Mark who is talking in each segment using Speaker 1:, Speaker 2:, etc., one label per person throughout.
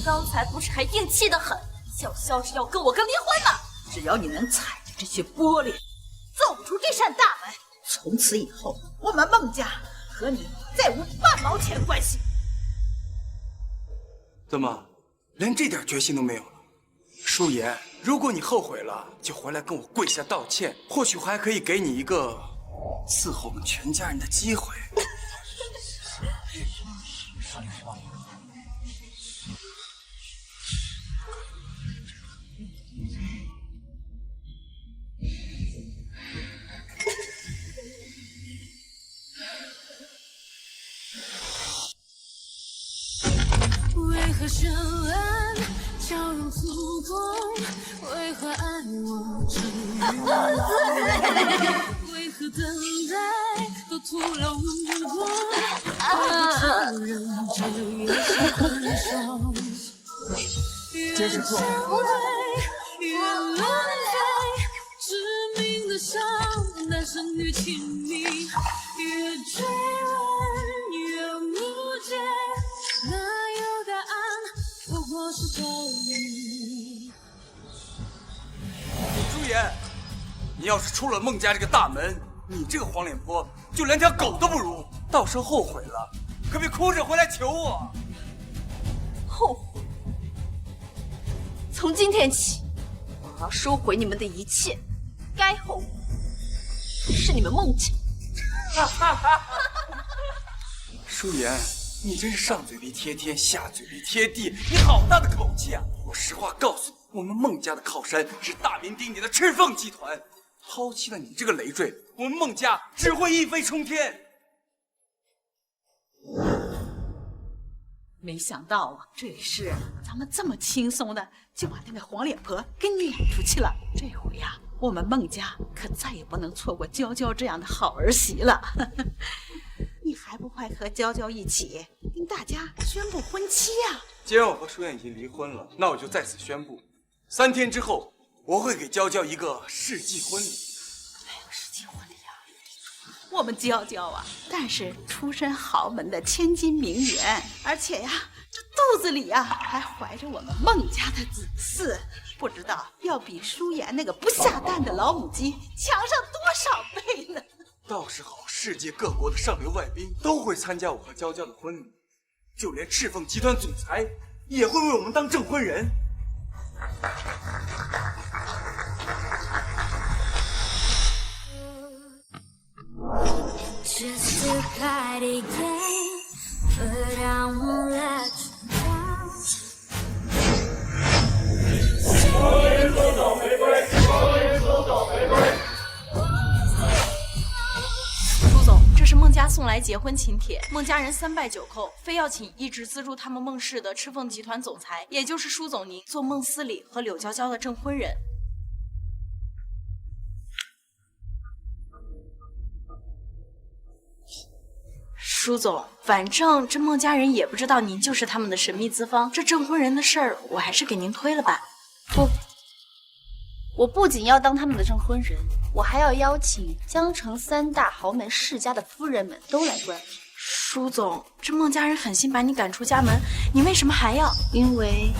Speaker 1: 刚才不是还硬气得很，小萧是要跟我离婚吗？
Speaker 2: 只要你能踩着这些玻璃，走出这扇大门，从此以后，我们孟家和你再无半毛钱关系。
Speaker 3: 怎么，连这点决心都没有了？舒言，如果你后悔了，就回来跟我跪下道歉，或许我还可以给你一个伺候我们全家人的机会。
Speaker 4: 为何深爱笑容粗犷？为何爱我这样？为何等待都徒劳无功？为何承认这也是分手？
Speaker 3: 接着做。
Speaker 4: 越浪费，致命的伤，男生女亲密，越追问越无解。哪有答案？不过是逃离。
Speaker 3: 舒言，你要是出了孟家这个大门，你这个黄脸婆就连条狗都不如。到时候后悔了，可别哭着回来求我。
Speaker 1: 后悔？从今天起，我要收回你们的一切，该后悔是你们孟家。
Speaker 3: 舒言，你真是上嘴皮贴天，下嘴皮贴地，你好大的口气啊！我实话告诉你，我们孟家的靠山是大名鼎鼎的赤凤集团，抛弃了你这个累赘，我们孟家只会一飞冲天。
Speaker 2: 没想到啊，这事咱们这么轻松的就把那个黄脸婆给撵出去了。这回呀，我们孟家可再也不能错过娇娇这样的好儿媳了。你还不快和娇娇一起跟大家宣布婚期呀？
Speaker 3: 既然我和舒言已经离婚了，那我就在此宣布，3天之后我会给娇娇一个世纪婚礼。
Speaker 2: 还有世纪婚礼呀？我们娇娇啊，但是出身豪门的千金名媛，而且呀，这肚子里呀还怀着我们孟家的子嗣，不知道要比舒言那个不下蛋的老母鸡强上多少倍呢？
Speaker 3: 到时候世界各国的上流外宾都会参加我和娇娇的婚礼，就连赤凤集团总裁也会为我们当证婚人。
Speaker 4: Just a party game, but I won't let you down.
Speaker 5: 少年手找玫瑰，少年手找玫瑰。
Speaker 1: 舒总，这是孟家送来结婚请帖，孟家人3拜9叩，非要请一直资助他们孟氏的赤凤集团总裁，也就是舒总您做孟思礼和柳娇娇的证婚人。舒总，反正这孟家人也不知道您就是他们的神秘资方，这证婚人的事儿我还是给您推了吧。
Speaker 6: 不，我不仅要当他们的证婚人，我还要邀请江城3大豪门世家的夫人们都来观礼。
Speaker 1: 舒总，这孟家人狠心把你赶出家门，你为什么还要？
Speaker 6: 因为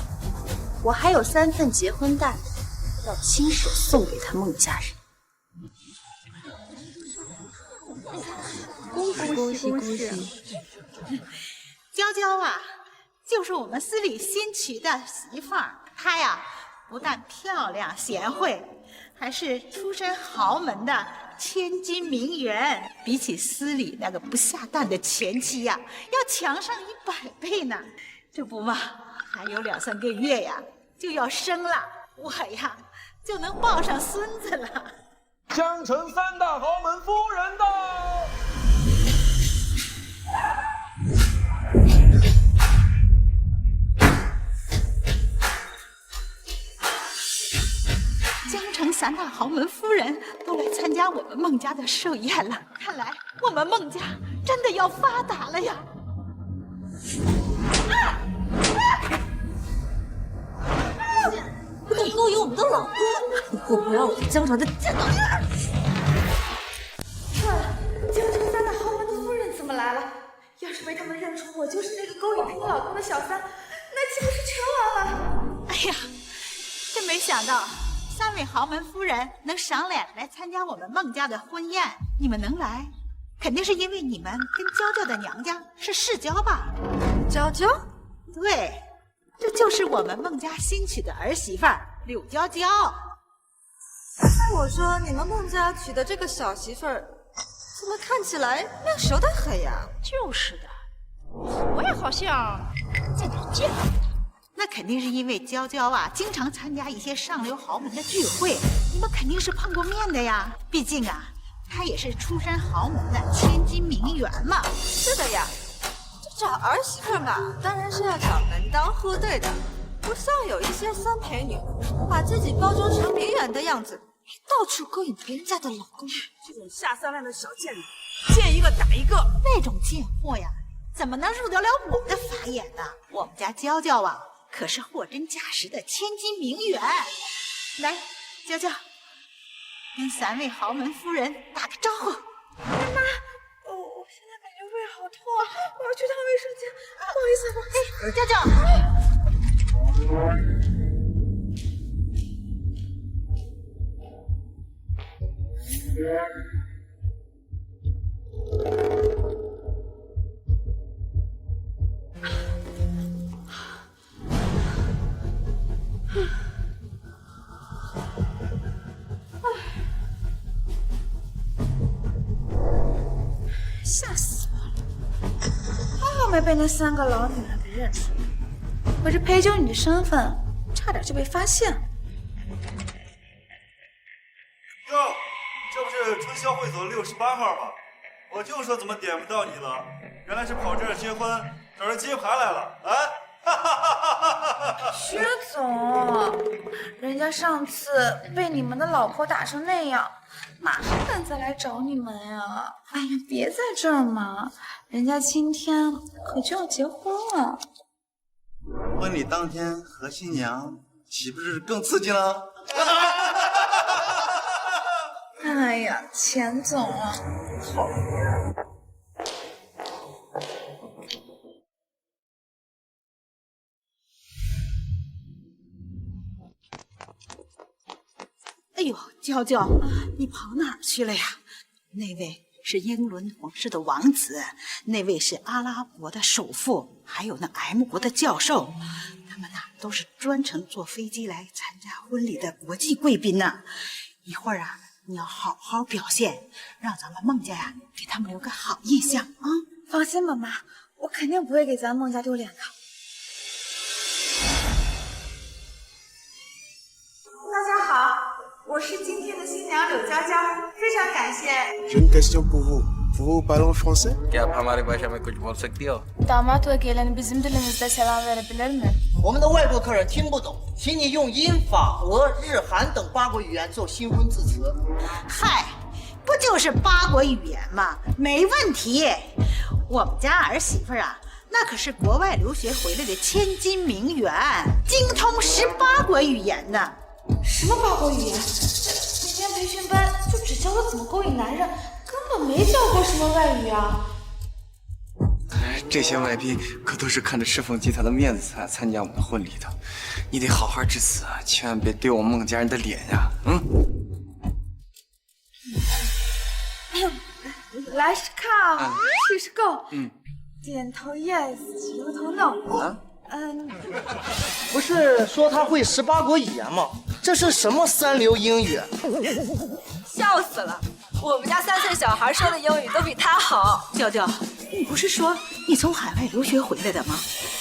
Speaker 6: 我还有3份结婚大礼要亲手送给他孟家人。
Speaker 2: 恭喜恭喜！娇娇啊，就是我们司礼新娶的媳妇儿，她呀不但漂亮贤惠，还是出身豪门的千金名媛，比起司礼那个不下蛋的前妻呀，要强上100倍呢。这不嘛，还有2、3个月呀就要生了，我呀就能抱上孙子了。
Speaker 5: 江城3大豪门夫人到。
Speaker 2: 江城3大豪门夫人都来参加我们孟家的寿宴了，看来我们孟家真的要发达了呀！
Speaker 1: 不敢勾引我们的老公，以后不让我在江城再见到你。
Speaker 7: 江城3大豪门的夫人怎么来了？要是被他们认出我就是那个勾引我老公的小三，那岂
Speaker 2: 到3位豪门夫人能赏脸来参加我们孟家的婚宴，你们能来，肯定是因为你们跟娇娇的娘家是世交吧？
Speaker 4: 娇娇？
Speaker 2: 对，这就是我们孟家新娶的儿媳妇柳娇娇。
Speaker 4: 我说你们孟家娶的这个小媳妇儿，怎么看起来面熟得很呀？
Speaker 6: 就是的，我也好像在哪儿见过。
Speaker 2: 那肯定是因为娇娇啊，经常参加一些上流豪门的聚会，你们肯定是碰过面的呀。毕竟啊，她也是出身豪门的千金名媛嘛。
Speaker 4: 是的呀，这找儿媳妇嘛，当然是要找门当户对的，不像有一些三陪女，把自己包装成名媛的样子，到处勾引别人家的老公。
Speaker 8: 这种下三滥的小贱人，见一个打一个。
Speaker 2: 那种贱货呀，怎么能入得了我的法眼呢？我们家娇娇啊，可是货真价实的千金名媛。来，娇娇，跟3位豪门夫人打个招呼。
Speaker 7: 妈，我现在感觉胃好痛啊，我要去趟卫生间，不好意思，
Speaker 2: 哎，娇娇。
Speaker 7: 吓死我了！还好没被那3个老女人给认出来，我这陪酒女的身份差点就被发现了。
Speaker 9: 哟，这不是春宵会所68号吗？我就说怎么点不到你了，原来是跑这儿结婚，找人接盘来了啊！
Speaker 7: 薛总，人家上次被你们的老婆打成那样，哪还敢再来找你们呀？哎呀，别在这儿嘛，人家今天可就要结婚了。
Speaker 10: 婚礼当天和新娘岂不是更刺激了？
Speaker 7: 哎呀，钱总啊，好
Speaker 2: 哎呦，娇娇，你跑哪儿去了呀？那位是英伦皇室的王子，那位是阿拉伯的首富，还有那 M 国的教授，他们呐都是专程坐飞机来参加婚礼的国际贵宾呢。一会儿啊，你要好好表现，让咱们孟家呀给他们留个好印象啊！
Speaker 7: 放心吧，妈，我肯定不会给咱孟家丢脸的。
Speaker 2: 大家好，我是今天的新娘柳娇娇，非常感谢。
Speaker 11: J'ai une question pour vous. Vous parlez français?
Speaker 3: क्या आप हमारे भाषा में कुछ बोल सकती हो?
Speaker 6: Damat vekilini bizim dilimizde selam verebilir mi?
Speaker 12: 我们的外国客人听不懂，请你用英、法、俄、日、韩等8国语言做新婚致辞。
Speaker 2: 嗨，不就是8国语言吗？没问题。我们家儿媳妇啊，那可是国外留学回来的千金名媛，精通18国语言呢。
Speaker 7: 什么8国语言？每天培训班就只教我怎么勾引男人，根本没教过什么外语啊。
Speaker 3: 这些外宾可都是看着赤凤集团的面子才参加我们的婚礼的，你得好好致辞啊，千万别丢我孟家人的脸呀！
Speaker 7: 来是靠，去是 go， 点头 yes， 摇头 no。
Speaker 12: 不是说他会18国语言吗？这是什么三流英语？
Speaker 4: 笑死了！我们家3岁小孩说的英语都比他好。
Speaker 2: 娇娇，你不是说你从海外留学回来的吗？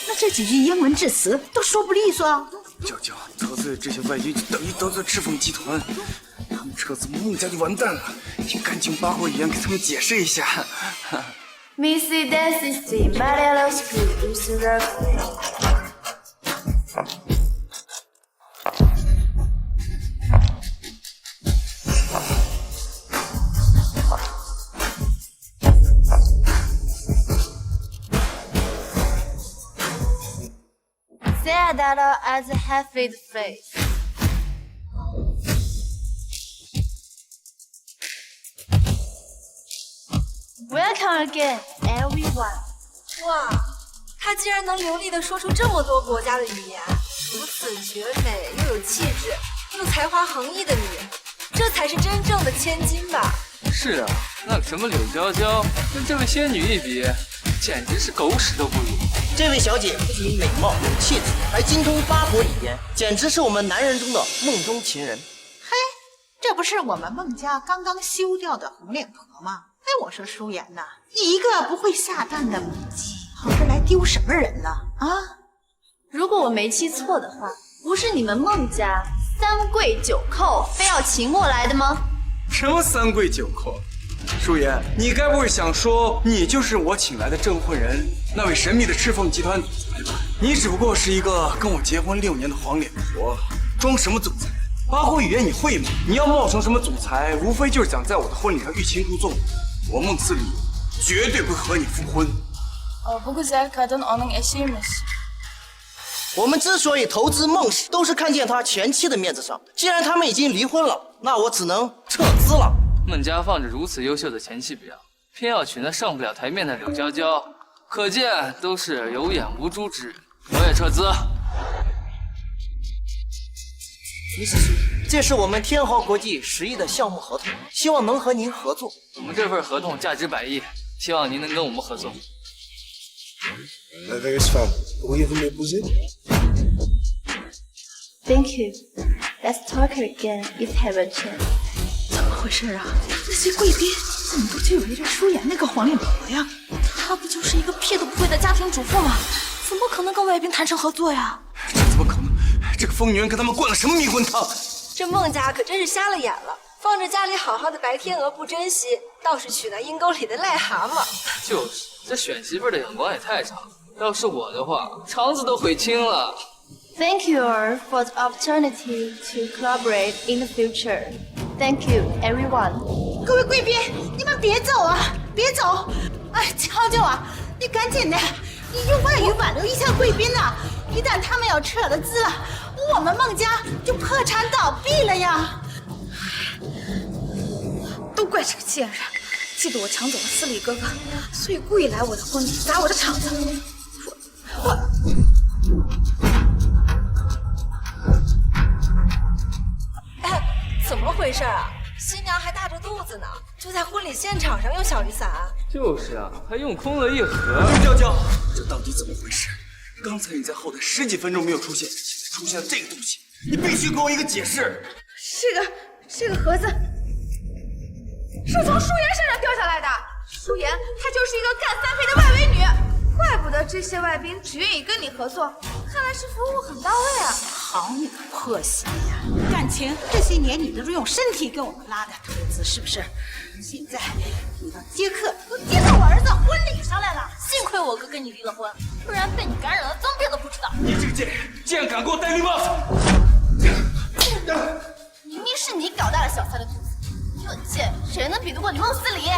Speaker 2: 那这几句英文致辞都说不利索啊！
Speaker 3: 娇娇，得罪这些外宾就等于得罪赤凤集团，他们这次孟家就完蛋了，你赶紧8国语言给他们解释一下。
Speaker 6: Missy dances in Maria School is the Say that as a happy face. Welcome again, everyone.
Speaker 4: 哇，他竟然能流利地说出这么多国家的语言，如此绝美又有气质，
Speaker 13: 又才华横溢的你，这才是真正的千金吧？
Speaker 14: 是啊，那个什么柳娇娇跟这位仙女一比，简直是狗屎都不如。
Speaker 12: 这位小姐不仅美貌有气质，还精通八国语言，简直是我们男人中的梦中情人。
Speaker 2: 嘿，这不是我们孟家刚刚休掉的红脸婆吗？哎，我说舒言呐，你一个不会下蛋的母鸡，跑这来丢什么人呢？啊！
Speaker 6: 如果我没记错的话，不是你们孟家3跪9叩非要请我来的吗？
Speaker 3: 什么3跪9叩？舒言，你该不会想说你就是我请来的证婚人，那位神秘的赤凤集团总裁吧？你只不过是一个跟我结婚6年的黄脸婆，装什么总裁？八国语言你会吗？你要冒充什么总裁，无非就是想在我的婚礼上欲擒故纵。我孟思礼绝对不会和你复婚。
Speaker 7: 不gezelligheid en Anning eşiymiş。
Speaker 12: 我们之所以投资孟氏，都是看见他前妻的面子上。既然他们已经离婚了，那我只能撤资了。
Speaker 14: 孟家放着如此优秀的前妻不要，偏要娶那上不了台面的柳娇娇，可见都是有眼无珠之人。我也撤资。
Speaker 12: 李师叔，这是我们天豪国际10亿的项目合同，希望能和您合作。
Speaker 14: 我们这份合同价值100亿，希望您能跟我们合作。
Speaker 11: La vraie femme, pourriez-vous m'épouser?
Speaker 6: Thank you. Let's talk again if have a chance.
Speaker 2: 怎么回事啊？那些贵宾怎么都去围着舒言那个黄脸婆呀？
Speaker 1: 她不就是一个屁都不会的家庭主妇吗？怎么可能跟外宾谈成合作呀？
Speaker 3: 这怎么可能？这个疯女人给他们灌了什么迷魂汤？
Speaker 13: 这孟家可真是瞎了眼了，放着家里好好的白天鹅不珍惜，倒是娶那阴沟里的癞蛤蟆。
Speaker 14: 就是，这选媳妇的眼光也太差了。要是我的话，肠子都悔青了。
Speaker 6: Thank you all for the opportunity to collaborate in the future. Thank you, everyone.
Speaker 2: 各位贵宾，你们别走啊，别走！哎，娇娇啊，你赶紧的，你用外语挽留一下贵宾呐！一旦他们要撤了资了，我们孟家就破产倒闭了呀！
Speaker 7: 都怪这个贱人，记得我抢走了司礼哥哥，所以故意来我的婚礼砸我的场子。
Speaker 13: 哎，怎么回事啊？新娘还大着肚子呢，就在婚礼现场上用小雨伞。
Speaker 14: 就是啊，还用空了一盒。
Speaker 3: 娇娇，这到底怎么回事？刚才你在后台10几分钟没有出现，现在出现了这个东西，你必须给我一个解释。
Speaker 7: 这个盒子是从舒言身上掉下来的。舒言，她就是一个干3陪的外围女，怪不得这些外宾只愿意跟你合作，看来是服务很到位啊。
Speaker 2: 好你个破鞋呀！感情这些年你都是用身体给我们拉的投资，是不是？现在你要接客，都接到我儿子婚礼上来了。
Speaker 1: 幸亏我哥跟你离了婚，不然被你感染了脏病都不知道。
Speaker 3: 你这个贱人，竟然敢给我戴绿帽子！
Speaker 6: 明明是你搞大了小三的肚子，又贱，谁能比得过你孟思礼？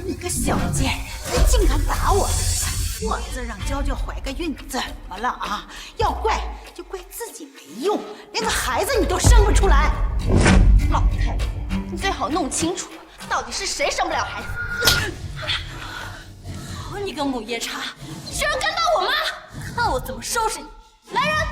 Speaker 2: 你个小贱人，你竟敢打我儿子！我儿子让娇娇怀个孕，怎么了啊？要怪就怪自己没用，连个孩子你都生不出来。
Speaker 6: 老太太，你最好弄清楚，到底是谁生不了孩子。
Speaker 1: 好你个母夜叉，居然敢打我妈！看我怎么收拾你！来人！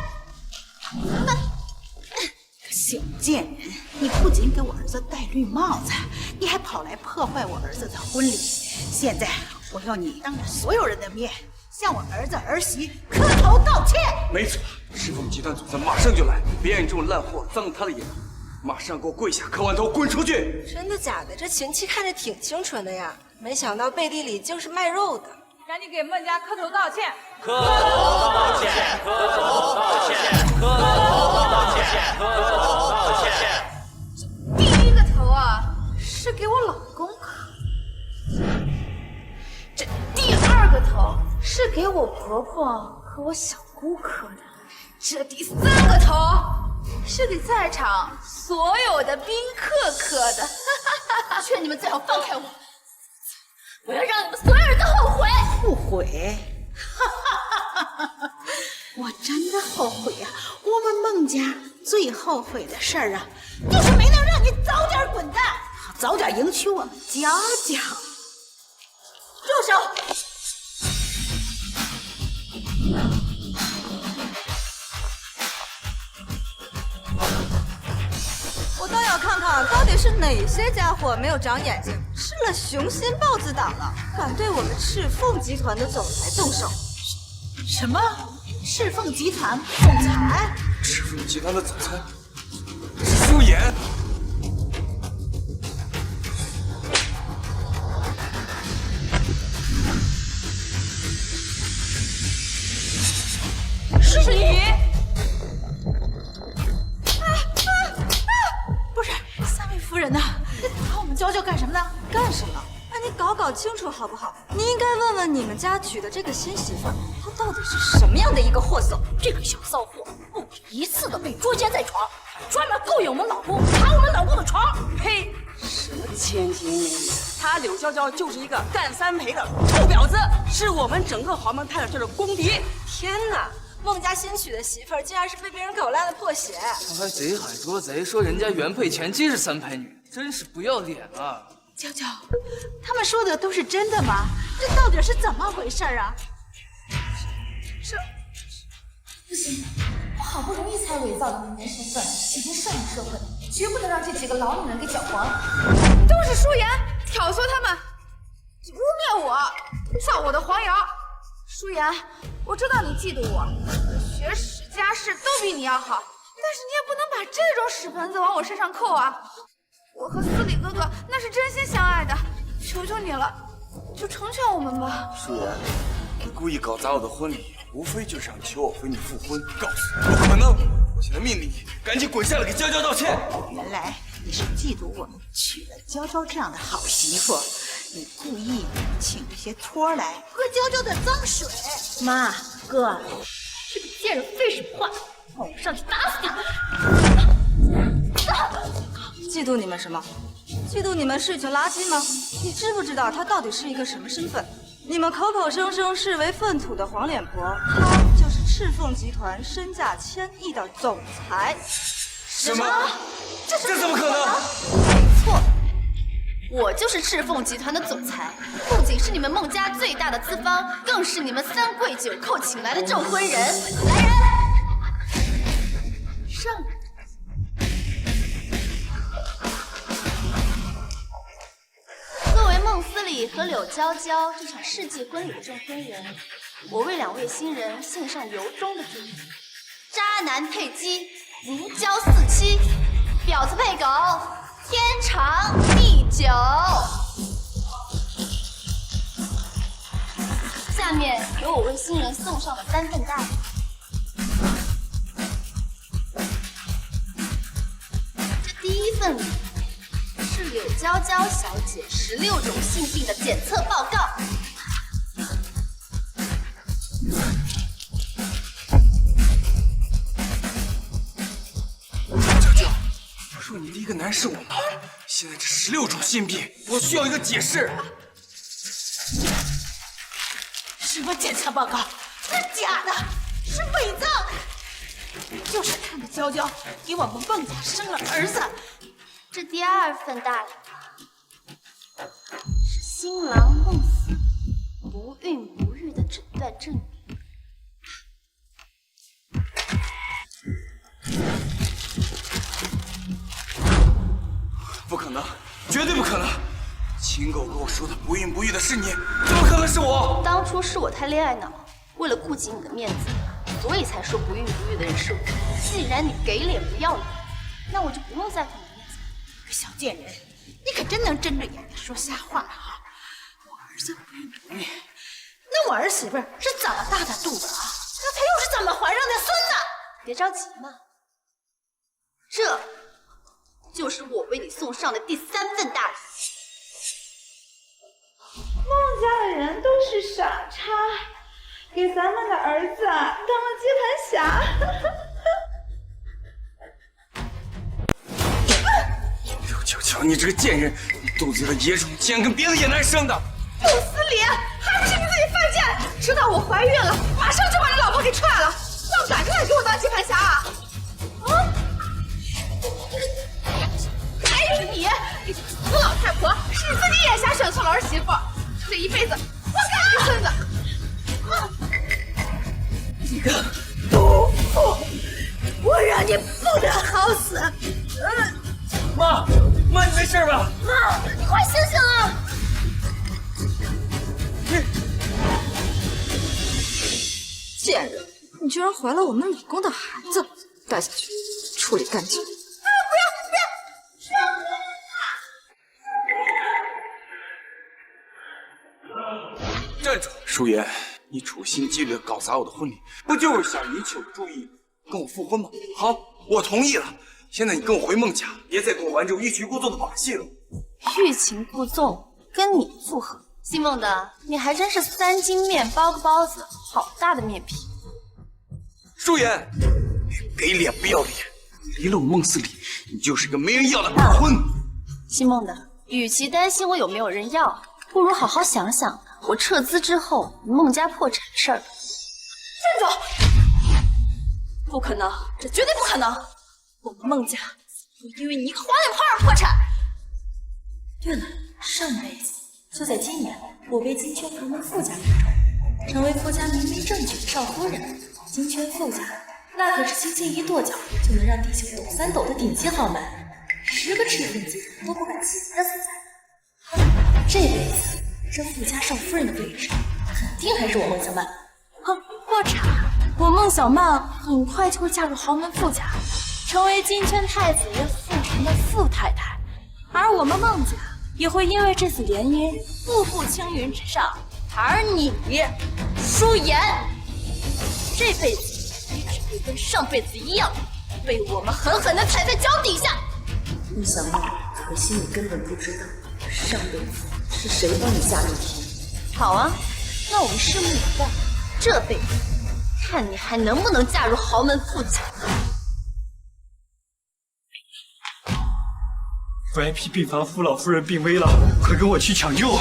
Speaker 2: 小贱人，你不仅给我儿子戴绿帽子，你还跑来破坏我儿子的婚礼。现在我要你当着所有人的面，向我儿子儿媳磕头道歉。
Speaker 3: 没错，赤凤集团总裁马上就来，别让你这种烂货脏了他的眼。马上给我跪下，磕完头滚出去！
Speaker 13: 真的假的？这前妻看着挺清纯的呀，没想到背地里竟是卖肉的。
Speaker 8: 赶紧给孟家磕头道歉！
Speaker 5: 磕头道歉！磕头道歉！磕头道歉！磕头道歉！
Speaker 7: 第一个头啊，是给我老公磕。这第2个头是给我婆婆和我小姑磕的。这第3个头是给在场所有的宾客磕的。
Speaker 6: 劝你们最好放开我，我要让你们所有人都后悔。
Speaker 2: 后悔？我真的后悔呀！我们孟家最后悔的事儿啊，就是没能让你早点滚蛋，早点迎娶我们娇娇。
Speaker 1: 住手！
Speaker 13: 想到底是哪些家伙没有长眼睛，吃了雄心豹子胆了，敢对我们赤凤集团的总裁动手？
Speaker 2: 什么？赤凤集团总裁？
Speaker 3: 赤凤集团的总裁是舒言。
Speaker 2: 是你？不是，3位夫人呢？找我们娇娇干什么呢？
Speaker 13: 干什么？那你搞清楚好不好？你应该问问你们家娶的这个新媳妇儿，她到底是什么样的一个货色？
Speaker 1: 这个小骚货，不止一次的被捉奸在床，专门勾引我们老公，爬我们老公的床。
Speaker 8: 呸！什么千金美女？她柳娇娇就是一个干3陪的臭婊子，是我们整个黄门派这的公敌。
Speaker 13: 天哪！孟家新娶的媳妇儿竟然是被别人搞烂的破鞋！
Speaker 14: 他还贼喊捉贼，说人家原配前妻是3陪女，真是不要脸啊！
Speaker 2: 娇娇，他们说的都是真的吗？这到底是怎么回事啊？
Speaker 6: 不行，我好不容易才伪造的名人身份，已经上了社会，绝不能让这几个老女人给搅黄。
Speaker 7: 都是舒言挑唆他们污蔑我，造我的黄谣。舒言，我知道你嫉妒我，学识家世都比你要好，但是你也不能把这种屎盆子往我身上扣啊！我和司礼哥哥那是真心相爱的，求求你了，就成全我们吧。
Speaker 3: 舒言，你故意搞砸我的婚礼，无非就是想求我和你复婚。告诉你，不可能！我现在命令你赶紧滚下来给娇娇道歉。
Speaker 2: 原来你是嫉妒我们娶了娇娇这样的好媳妇，你故意请这些托来喝娇娇的脏水。妈，哥，
Speaker 6: 这个贱人废什么话？让我上去打死他！
Speaker 13: 嫉妒你们什么？嫉妒你们是一群垃圾吗？你知不知道他到底是一个什么身份？你们口口声声视为粪土的黄脸婆，他就是赤凤集团身价1000亿的总裁。
Speaker 3: 什么？这怎么可能？
Speaker 6: 没错，我就是赤凤集团的总裁，不仅是你们孟家最大的资方，更是你们3跪9叩请来的证婚人。来人，上来！作为孟思礼和柳娇娇这场世纪婚礼的证婚人，我为2位新人献上由衷的祝福。渣男配鸡，如胶似漆；婊子配狗，天长地久。下面由我为新人送上的3份大礼。这第1份礼是柳娇娇小姐16种性病的检测报告。
Speaker 3: 娇娇，说你第一个男人是我吗？现在这16种性病，我需要一个解释。
Speaker 2: 什么检测报告？是假的，是伪造的，就是看着娇娇给我们孟家生了儿子。
Speaker 6: 这第2份大礼是新郎孟思不孕不育的诊断证明。
Speaker 3: 不可能，绝对不可能！秦狗跟我说的不孕不育的是你，怎么可能是我？
Speaker 6: 当初是我太恋爱脑，为了顾及你的面子，所以才说不孕不育的人是我。既然你给脸不要脸，那我就不用在乎你的面子。
Speaker 2: 小贱人，你可真能睁着眼睛说瞎话啊！我儿子不孕不育，那我儿媳妇是怎么大的肚子啊？那她又是怎么怀上的孙子？
Speaker 6: 别着急嘛，这就是我为你送上的第3份大礼。
Speaker 7: 孟家的人都是傻叉，给咱们的儿子当了接盘侠。
Speaker 3: 柳娇娇，你这个贱人，你肚子里的野种竟然跟别的野男人生的！
Speaker 7: 陆思礼，还不是你自己犯贱！知道我怀孕了，马上就把你老婆给踹了，放胆就来给我当接盘侠啊！还有你，死老太婆，是你自己眼瞎选错了儿媳妇，这一辈子我看你孙子！
Speaker 2: 你个毒妇，我让你不得好死！
Speaker 3: 妈。
Speaker 6: 你快醒醒啊！
Speaker 13: 贱人，你居然怀了我们老公的孩子，带下去处理干净。
Speaker 3: 站住！舒言，你处心积虑地搞砸我的婚礼，不就是想引起我的注意，跟我复婚吗？好，我同意了。现在你跟我回孟家，别再跟我玩这种欲擒故纵的把戏了。
Speaker 6: 欲擒故纵，跟你复合。姓孟的，你还真是3斤面包个包子，好大的面皮。
Speaker 3: 舒言，给脸不要脸！离了我孟司礼，你就是个没人要的二婚。
Speaker 6: 姓孟的，与其担心我有没有人要，不如好好想想我撤资之后孟家破产的事儿。
Speaker 1: 站住！不可能，这绝对不可能！我们孟家会因为你一个黄脸婆而破产。对了，上辈子就在今年，我被金圈福门傅家看中，成为傅家明媒正娶的少夫人。金圈傅家那可是轻轻一跺脚就能让地球抖3抖的顶级豪门，10个赤凤集团都不敢欺负的所在。这辈子这傅家少夫人的位置，肯定还是我孟小曼。破产，我孟小曼很快就会嫁入豪门傅家，成为金圈太子爷傅成的傅太太，而我们孟家也会因为这次联姻步步青云直上。而你，舒言，这辈子你只会跟上辈子一样，被我们狠狠地踩在脚底下。
Speaker 15: 孟小曼，可惜你根本不知道上辈子是谁帮你下地天。
Speaker 6: 好啊，那我们拭目以待，这辈子看你还能不能嫁入豪门傅家。
Speaker 16: VIP 病房傅老夫人病危了，快跟我去抢救！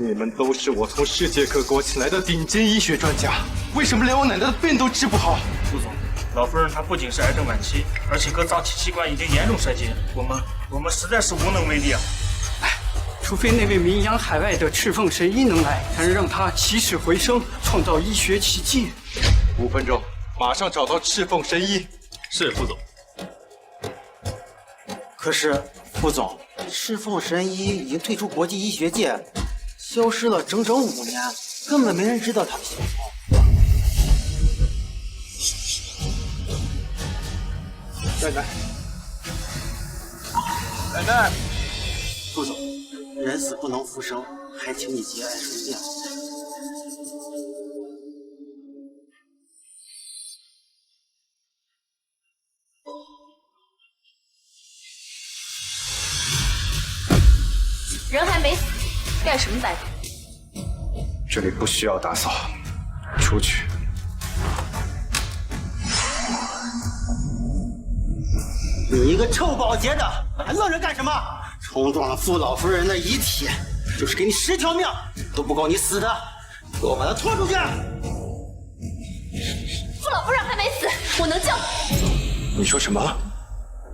Speaker 16: 你们都是我从世界各国请来的顶尖医学专家，为什么连我奶奶的病都治不好？
Speaker 5: 副总，老夫人她不仅是癌症晚期，而且各脏器器官已经严重衰竭，我们实在是无能为力啊！
Speaker 16: 除非那位名扬海外的赤凤神医能来，才能让他起死回生，创造医学奇迹。5分钟，马上找到赤凤神医。
Speaker 5: 是副总。
Speaker 12: 可是副总，赤凤神医已经退出国际医学界，消失了整整5年，根本没人知道他的行踪。
Speaker 16: 奶奶，
Speaker 12: 奶奶，副总，人死不能复生，还请你节哀顺变。
Speaker 6: 人还没死，干什么白工？
Speaker 16: 这里不需要打扫，出去。
Speaker 12: 你一个臭保洁的，还愣着干什么？冲撞了傅老夫人的遗体，就是给你10条命都不够你死的，给我把他拖出去！
Speaker 6: 傅老夫人还没死，我能救。
Speaker 16: 你说什么？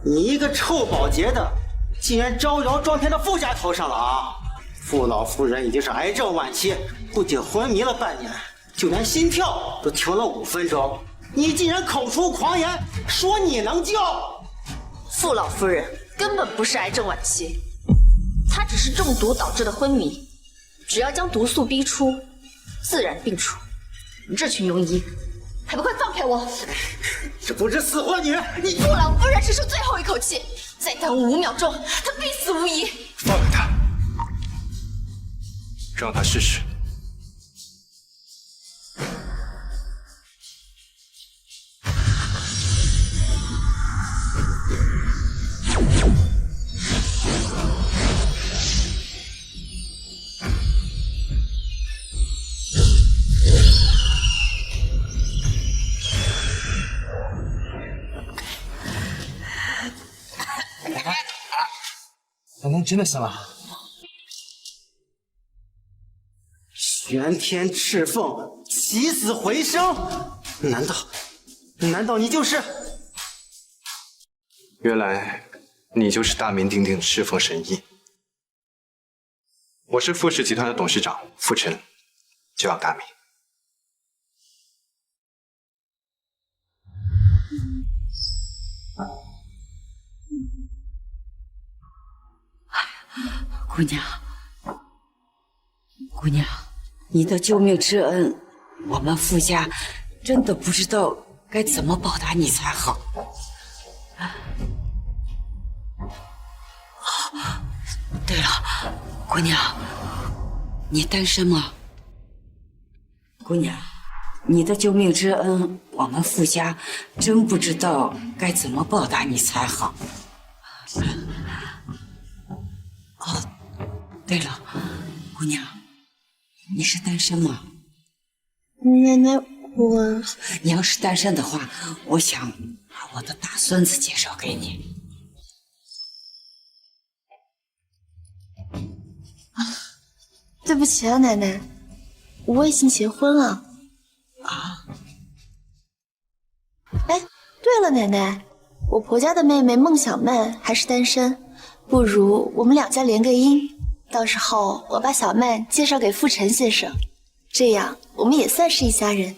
Speaker 12: 你一个臭保洁的，竟然招摇撞骗到傅家头上了啊！傅老夫人已经是癌症晚期，不仅昏迷了半年，就连心跳都停了5分钟。你竟然口出狂言，说你能救！
Speaker 6: 傅老夫人根本不是癌症晚期，她只是中毒导致的昏迷，只要将毒素逼出，自然病除。你们这群庸医，还不快放开我！
Speaker 12: 这不是死活女！
Speaker 6: 你傅老夫人只剩最后一口气，再耽误5秒钟，她必死无疑。
Speaker 16: 放开他，让他试试。
Speaker 12: 奶奶真的醒了。玄天赤凤起死回生，难道你就是？
Speaker 16: 原来
Speaker 17: 你就是大名鼎鼎的赤凤神医。我是傅氏集团的董事长傅晨，久仰大名。
Speaker 15: 姑娘，姑娘，你的救命之恩，我们傅家真的不知道该怎么报答你才好。对了，姑娘，你单身吗？姑娘，你的救命之恩，我们傅家真不知道该怎么报答你才好。哦，对了，姑娘，你是单身吗？
Speaker 6: 奶奶，
Speaker 15: 你要是单身的话，我想把我的大孙子介绍给你。
Speaker 6: 对不起啊，奶奶，我已经结婚了。
Speaker 15: 啊？
Speaker 6: 哎，对了，奶奶，我婆家的妹妹孟小曼还是单身，不如我们两家联个姻，到时候我把小曼介绍给傅晨先生，这样我们也算是一家人。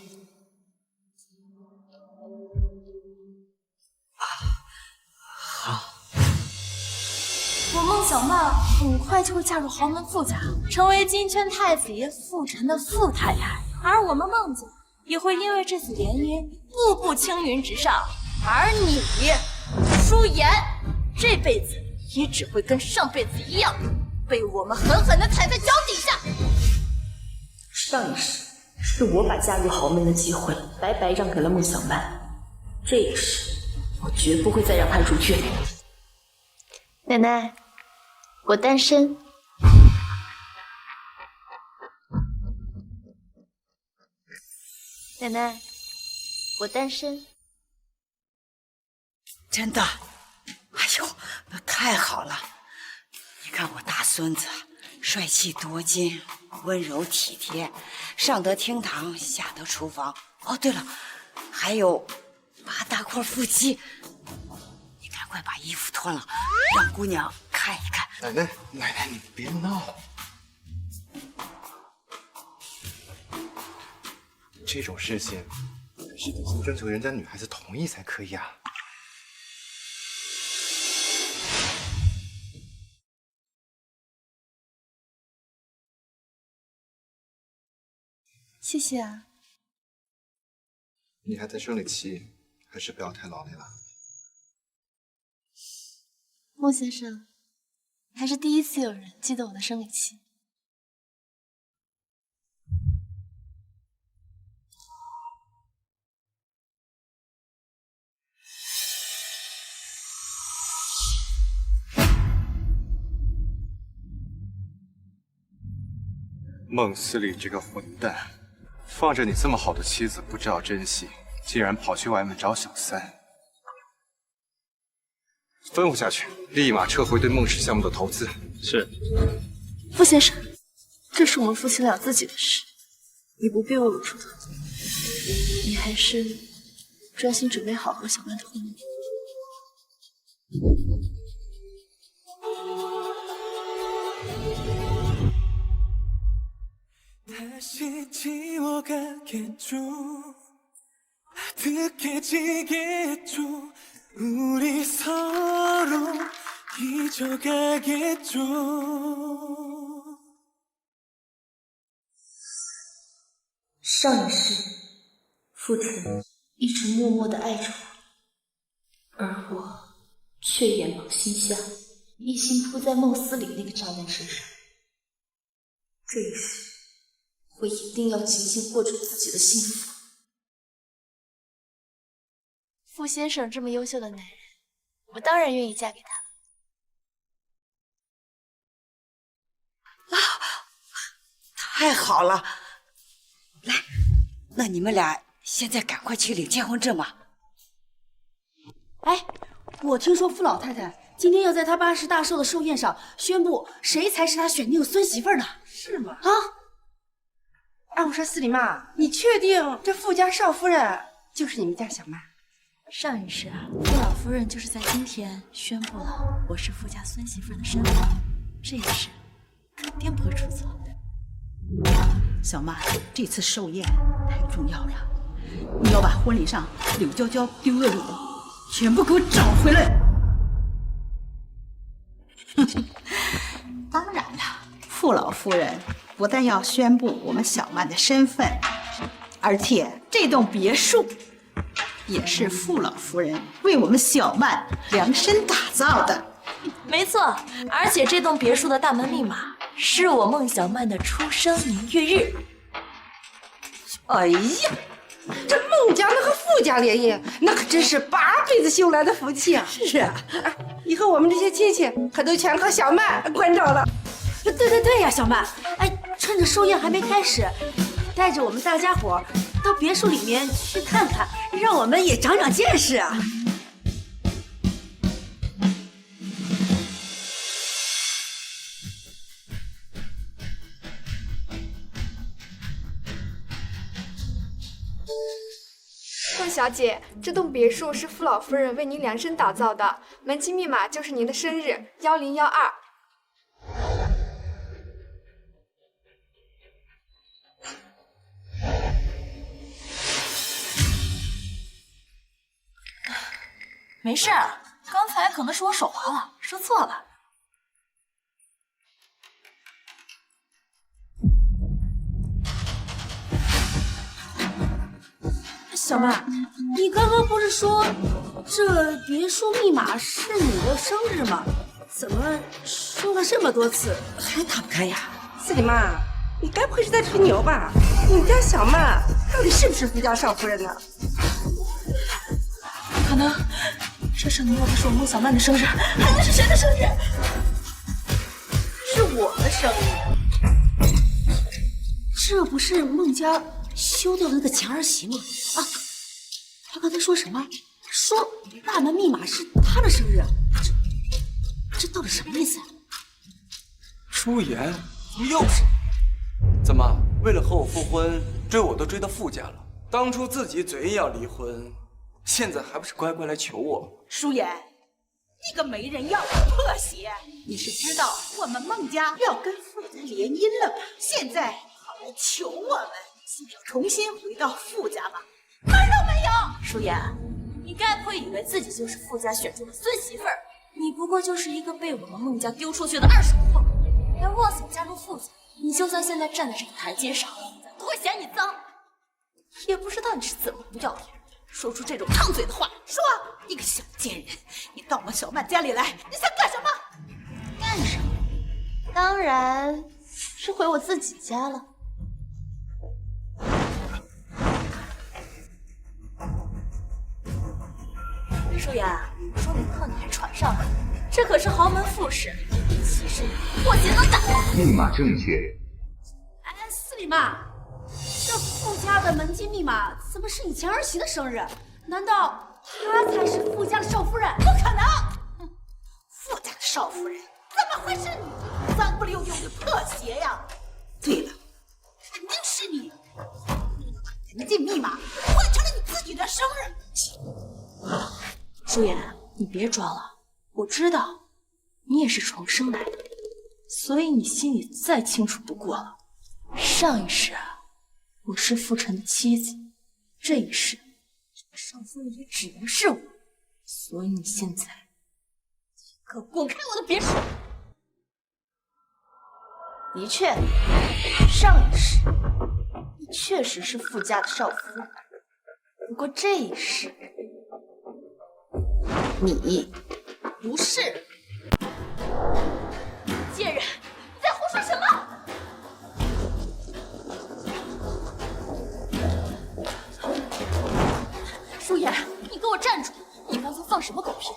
Speaker 1: 我孟小曼很快就会嫁入豪门傅家，成为金圈太子爷傅晨的傅太太，而我们孟家也会因为这次联姻步步青云直上。而你，舒言，这辈子也只会跟上辈子一样，被我们狠狠地踩在脚底下。
Speaker 15: 上一世是我把嫁入豪门的机会白白让给了孟小曼，这一世我绝不会再让她如愿。
Speaker 6: 奶奶，我单身。奶奶，我单身。
Speaker 15: 真的？哎呦，那太好了！你看我大孙子，帅气多金，温柔体贴，上得厅堂，下得厨房。哦，对了，还有8大块腹肌。你赶快把衣服脱了，让姑娘看一看。
Speaker 17: 奶奶，你别闹。这种事情是得先征求人家女孩子同意才可以啊。
Speaker 6: 谢谢啊。
Speaker 17: 你还在生理期，还是不要太劳累了。
Speaker 6: 孟先生，还是第一次有人记得我的生理期。
Speaker 17: 孟思礼这个混蛋，放着你这么好的妻子不知道珍惜，竟然跑去外面找小三。吩咐下去，立马撤回对孟氏项目的投资。是。
Speaker 6: 傅先生，这是我们夫妻俩自己的事，你不必为我出头。你还是专心准备好和小曼的婚礼。
Speaker 15: 上一世，父亲一直默默地爱着我，而我却眼冒心瞎，一心扑在孟思礼那个渣男身上。这一世，我一定要紧紧握住自己的幸福。
Speaker 6: 傅先生这么优秀的男人，我当然愿意嫁给他。
Speaker 15: 太好了！来，那你们俩现在赶快去领结婚证吧。
Speaker 8: 哎，我听说傅老太太今天要在她80大寿的寿宴上宣布谁才是她选定的孙媳妇呢？是吗？啊！哎，我说司礼妈，你确定这傅家少夫人就是你们家小曼？
Speaker 1: 上一世啊，傅老夫人就是在今天宣布了我是傅家孙媳妇的身份，这一世肯定不会出错。
Speaker 2: 小曼，这次寿宴太重要了，你要把婚礼上柳娇娇丢了礼全部给我找回来。当然了，傅老夫人不但要宣布我们小曼的身份，而且这栋别墅也是傅老夫人为我们小曼量身打造的。
Speaker 1: 没错，而且这栋别墅的大门密码是我孟小曼的出生年月日。
Speaker 18: 哎呀，这孟家那和傅家联姻，那可真是8辈子修来的福气啊！是啊，以后我们这些亲戚可都全靠小曼关照了。
Speaker 8: 对呀，小曼，哎，趁着寿宴还没开始，带着我们大家伙到别墅里面去看看，让我们也长长见识啊！
Speaker 19: 孟小姐，这栋别墅是傅老夫人为您量身打造的，门禁密码就是您的生日1012。
Speaker 1: 没事，刚才可能是我手滑了，说错了。
Speaker 8: 小曼，你刚刚不是说这别墅密码是你的生日吗？怎么说了这么多次还打不开呀？
Speaker 18: 四姨妈，你该不会是在吹牛吧？你们家小曼到底是不是傅家少夫人呢？
Speaker 1: 不可能，这上面要不是我孟小曼的生日，还能是谁的生日？
Speaker 8: 是我的生日。这不是孟家休掉的那个强儿媳吗？啊，他刚才说什么？说大门密码是他的生日，这到底什么意思啊？
Speaker 3: 舒言，怎么又是你？怎么为了和我复婚，追我都追到傅家了？当初自己嘴硬要离婚，现在还不是乖乖来求我？
Speaker 2: 舒言，你个没人要的破鞋！你是知道我们孟家要跟傅家联姻了吧？现在好来求我们，想要重新回到傅家吧？门都没有！
Speaker 1: 舒言，你该不会以为自己就是傅家选中的孙媳妇儿？你不过就是一个被我们孟家丢出去的二手货。要妄想加入傅家，你就算现在站在这个台阶上，都会嫌你脏。也不知道你是怎么不要脸，说出这种烫嘴的话。
Speaker 2: 说，你个小贱人，你到我小曼家里来，你想干什么？
Speaker 6: 干什么？当然是回我自己家了。
Speaker 1: 舒言，说没碰你还船上了，这可是豪门富士，其实我岂能敢？
Speaker 20: 密码正确。
Speaker 8: 哎，四姨妈，这傅家的门禁密码怎么是你前儿媳的生日？难道她才是傅家的少夫人？
Speaker 2: 不可能！傅家的少夫人怎么会是你？脏不溜丢的破鞋呀！对了，肯定是你！门禁密码换成了你自己的生日。
Speaker 1: 舒言，你别装了，我知道你也是重生来的，所以你心里再清楚不过了。上一世啊，我是傅晨的妻子，这一世少夫人也只能是我，所以你现在立刻滚开我的别墅！
Speaker 6: 的确，上一世你确实是傅家的少夫人，不过这一世你不是。
Speaker 1: 贱人，你在胡说什么？舒言，你给我站住！你刚才放什么狗屁？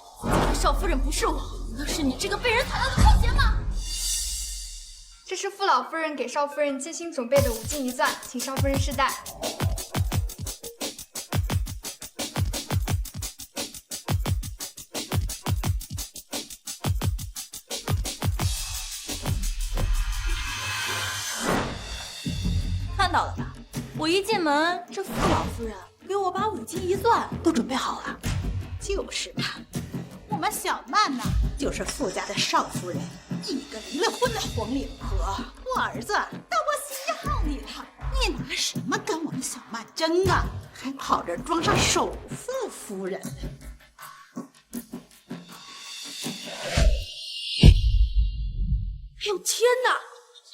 Speaker 1: 少夫人不是我，那是你这个被人踩到的破鞋吗？
Speaker 19: 这是傅老夫人给少夫人精心准备的5金一钻，请少夫人试戴。
Speaker 1: 看到了吧？我一进门，这傅老夫人给我把5金一钻都准备好了。
Speaker 2: 就是她，我们小曼呐，就是富家的少夫人，一个离了婚的黄脸婆。我儿子当我稀罕你了，你拿什么跟我们小曼争啊？还跑这装上首富夫人。
Speaker 8: 哎呦天哪！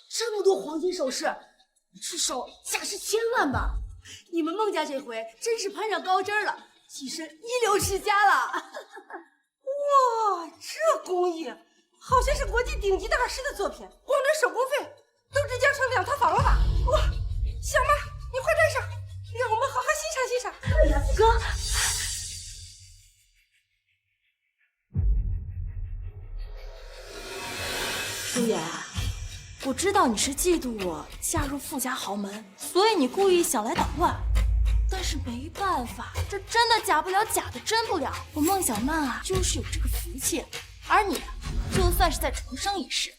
Speaker 8: 这么多黄金首饰，至少价值1000万吧？你们孟家这回真是攀上高枝了，跻身一流世家了！
Speaker 18: 哇，这工艺好像是国际顶级大师的作品，光这手工费都直接成2套房了吧？哇，小妈，你快戴上，让我们好好欣赏欣赏。
Speaker 8: 哎呀，哥。
Speaker 1: 舒言，我知道你是嫉妒我嫁入富家豪门，所以你故意想来捣乱。但是没办法，这真的假不了，假的真不了。我孟小曼啊，就是有这个福气，而你，就算是在重生一世，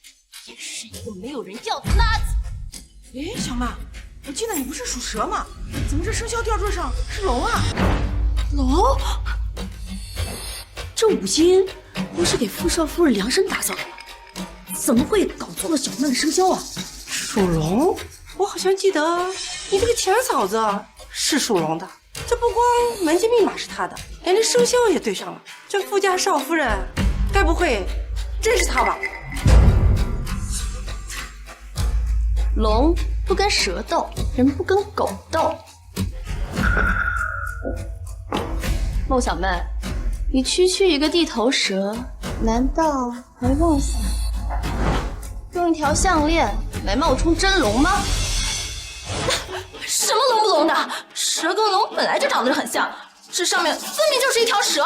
Speaker 1: 也是一个没有人要的垃圾。
Speaker 18: 哎，小曼，我记得你不是属蛇吗？怎么这生肖吊坠上是龙啊？
Speaker 8: 龙？这五金不是给富少夫人量身打造的吗？怎么会搞错了小曼的生肖啊？
Speaker 18: 属龙？我好像记得你这个前嫂子是属龙的。这不光门禁密码是她的，连这生肖也对上了。这富家少夫人，该不会真是她吧？
Speaker 6: 龙不跟蛇斗，人不跟狗斗。孟小曼，你区区一个地头蛇，难道还妄想用一条项链来冒充真龙吗？
Speaker 1: 什么龙不龙的？蛇跟龙本来就长得很像，这上面分明就是一条蛇。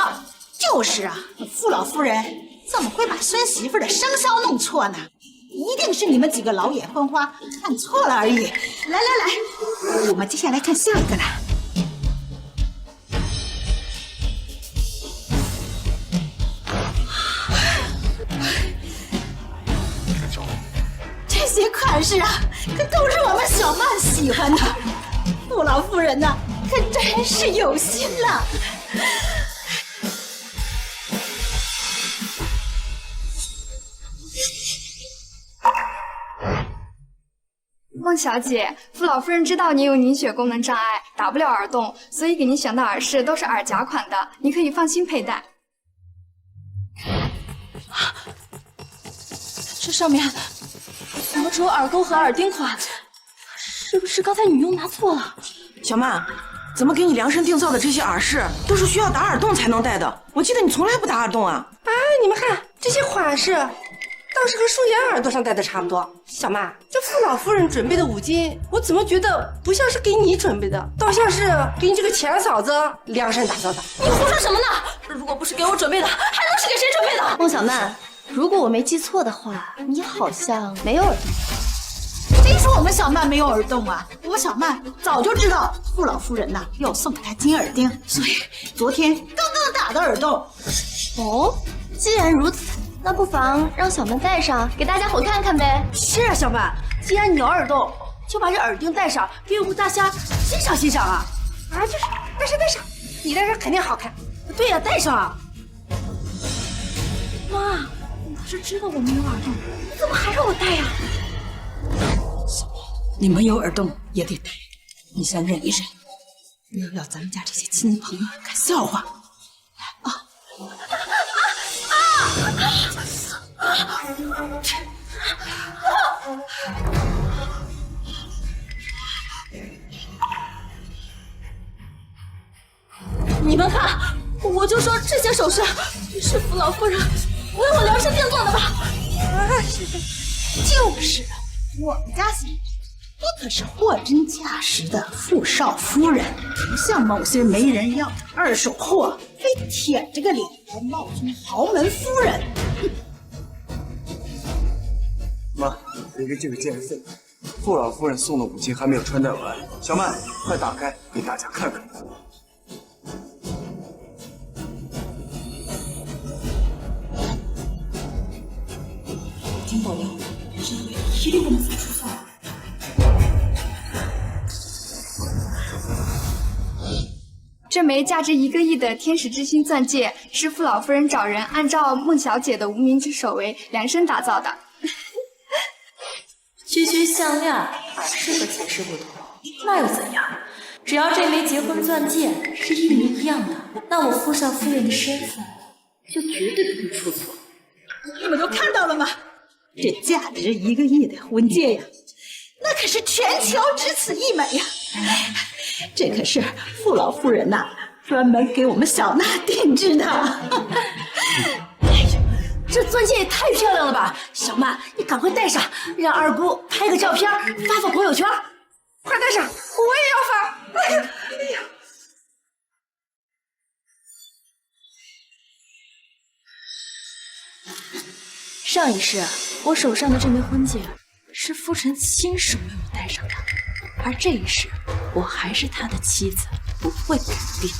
Speaker 2: 就是啊，傅老夫人怎么会把孙媳妇的生肖弄错呢？一定是你们几个老眼昏花看错了而已。来来来，我们接下来看下一个了。这些款式啊，可都是我们小曼喜欢的。傅老夫人呐，可真是有心了。
Speaker 19: 孟小姐，傅老夫人知道你有凝血功能障碍，打不了耳洞，所以给你选的耳饰都是耳夹款的，你可以放心佩戴。
Speaker 1: 这上面怎么只有耳钩和耳钉款？是不是刚才女佣拿错了？
Speaker 18: 小曼，怎么给你量身定造的这些耳饰都是需要打耳洞才能戴的？我记得你从来不打耳洞啊！哎，你们看这些款式，倒是和舒言耳朵上戴的差不多。小曼，这傅老夫人准备的五金，我怎么觉得不像是给你准备的，倒像是给你这个前嫂子量身打造的。
Speaker 1: 你胡说什么呢？如果不是给我准备的，还能是给谁准备的？
Speaker 6: 孟小曼，如果我没记错的话，你好像没有耳洞。
Speaker 2: 谁说我们小曼没有耳洞啊？我小曼早就知道傅老夫人呐要送给她金耳钉，所以昨天刚刚打的耳洞。
Speaker 6: 哦，既然如此，那不妨让小曼戴上，给大家伙看看呗。
Speaker 8: 是啊，小曼，既然你有耳洞，就把这耳钉戴上，给我们大家欣赏欣赏啊！
Speaker 18: 啊，就是戴上，你戴上肯定好看。
Speaker 8: 对呀，戴上啊！
Speaker 1: 妈，你可是知道我没有耳洞，你怎么还让我戴呀？
Speaker 2: 你没有耳洞也得戴，你先忍一忍，不要让咱们家这些亲戚朋友看笑话。来啊！
Speaker 1: 你们看，我就说这些首饰是傅老夫人为我量身定做的吧？
Speaker 2: 就是，我们家媳妇你可是货真价实的富少夫人，不像某些没人要的二手货，非舔着个脸来冒充豪门夫人。
Speaker 3: 妈，给个这个健费，傅老夫人送的五金还没有穿戴完。小曼，快打开给大家看看。
Speaker 2: 听保佑，这回一定不能再出错了。
Speaker 19: 这枚价值1个亿的天使之心钻戒是傅老夫人找人按照孟小姐的无名之手为量身打造的。
Speaker 1: 区区项链，耳饰和前世不同，那又怎样？只要这枚结婚钻戒是一模一样的，那我傅少夫人的身份就绝对不会出错。
Speaker 2: 你们都看到了吗？这价值1个亿的婚戒呀，那可是全球只此一枚呀！这可是傅老夫人呐，专门给我们小娜定制的。
Speaker 1: 哎呦，这钻戒也太漂亮了吧！小曼，你赶快戴上，让二姑拍个照片发朋友圈。
Speaker 18: 快戴上，我也要发！哎呀，哎呀！
Speaker 1: 上一世，我手上的这枚婚戒是夫臣亲手为我戴上的，而这一世，我还是他的妻子，不会改变。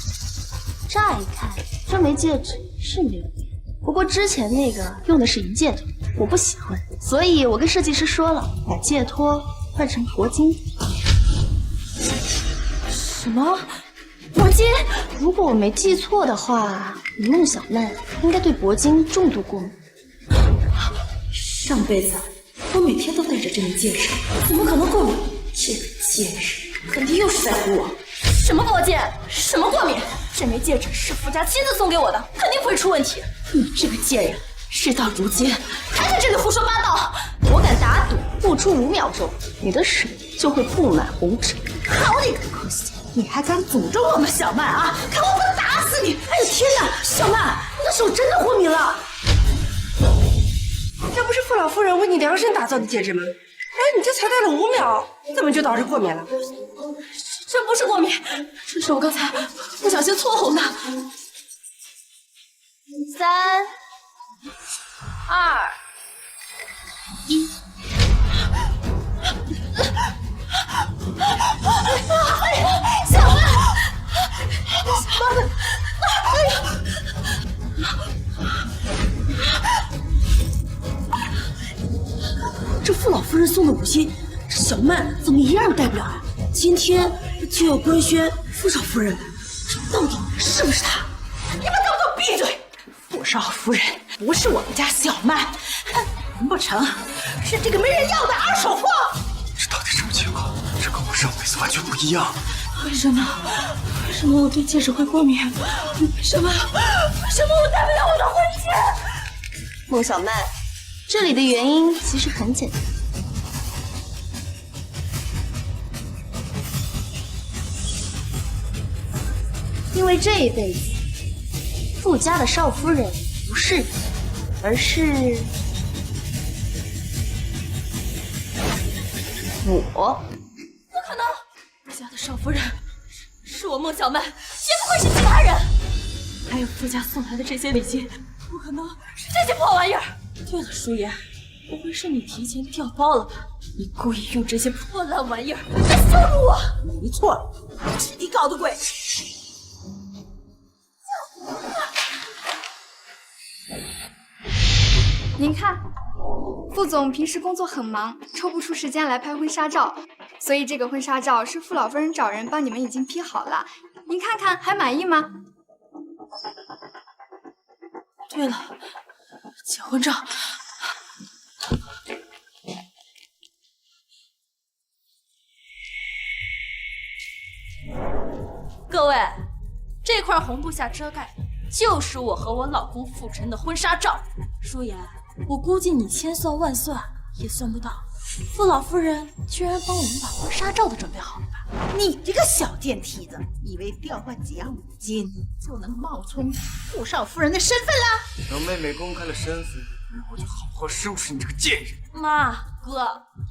Speaker 6: 乍一看，这枚戒指是没有变，不过之前那个用的是银戒指，我不喜欢，所以我跟设计师说了，把戒托换成铂金。什么？铂金？如果我没记错的话，你孟小曼应该对铂金重度过敏。
Speaker 1: 上辈子我每天都戴着这枚戒指，怎么可能过敏？这个贱人肯定又是在唬我。什么铂金？什么过敏？这枚戒指是傅家亲自送给我的，肯定不会出问题。你这个贱人，事到如今还在这里胡说八道！
Speaker 6: 我敢打赌，不出5秒钟，你的手就会布满红疹。
Speaker 2: 好你个可惜！你还敢诅咒我们小曼啊？看我不打死你！
Speaker 1: 哎呦天哪，小曼，你的手真的过敏了。
Speaker 18: 这不是傅老夫人为你量身打造的戒指吗？哎，你这才戴了5秒，怎么就导致过敏了？
Speaker 1: 这不是过敏，这是我刚才不小心搓红的。3、2、1。哎呀，小曼，小曼，哎呀！这傅老夫人送的5金，这小曼怎么一样都戴不了啊？今天就要官宣傅少夫人，这到底是不是她？
Speaker 2: 你们都给我闭嘴！傅少夫人不是我们家小曼，难不成是这个没人要的二手货？
Speaker 3: 这到底什么情况？这跟我上辈子完全不一样。
Speaker 1: 为什么我对戒指会过敏？为什么我戴不了我的婚戒？
Speaker 6: 孟小曼，这里的原因其实很简单。因为这一辈子，傅家的少夫人不是你，而是我。
Speaker 1: 不可能，傅家的少夫人是我孟小曼，绝不会是其他人。还有傅家送来的这些礼金，不可能是这些破玩意儿。对了，舒言，不会是你提前调包了吧？你故意用这些破烂玩意儿来羞辱我？
Speaker 2: 没错，是你搞的鬼。
Speaker 19: 您看，傅总平时工作很忙，抽不出时间来拍婚纱照，所以这个婚纱照是傅老夫人找人帮你们已经 P 好了，您看看还满意吗？
Speaker 1: 对了，结婚照。各位，这块红布下遮盖的就是我和我老公傅晨的婚纱照。舒言，我估计你千算万算也算不到，傅老夫人居然帮我们把婚纱照都准备好了吧？
Speaker 2: 你这个小贱蹄子，以为调换几样五金就能冒充傅少夫人的身份了？
Speaker 3: 等妹妹公开了身份，我就好好收拾你这个贱人。
Speaker 1: 妈，哥，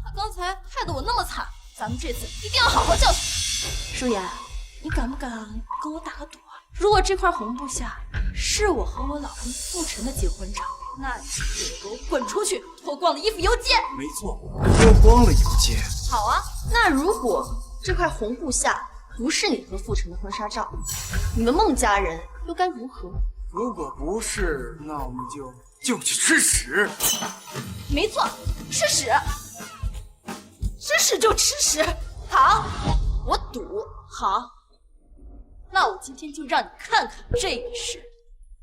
Speaker 1: 他刚才害得我那么惨，咱们这次一定要好好教训他。舒言，你敢不敢跟我打个赌啊？如果这块红布下是我和我老公傅晨的结婚照，那你就给我滚出去，脱光了衣服游街。
Speaker 3: 没错，脱光了游街。
Speaker 6: 好啊，那如果这块红布下不是你和傅晨的婚纱照，你们孟家人又该如何？
Speaker 3: 如果不是，那我们就去吃屎。
Speaker 1: 没错，吃屎，吃屎就吃屎。好，我赌好。那我今天就让你看看这个世，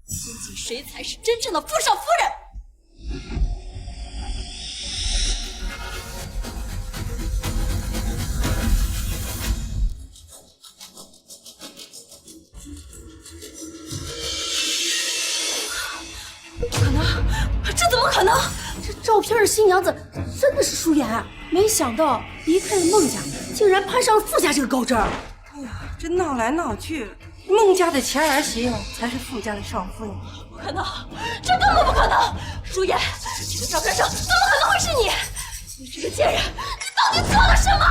Speaker 1: 究竟谁才是真正的富少夫人。不可能，这怎么可能？
Speaker 8: 这照片的新娘子真的是舒妍啊！没想到离开了孟家，竟然攀上了傅家这个高枝儿。
Speaker 18: 哎呀，这闹来闹去，孟家的前儿媳妇才是傅家的少夫人。
Speaker 1: 不可能，这根本不可能！舒妍，这个照片上怎么可能会是你？你这个贱人，你到底做了什么？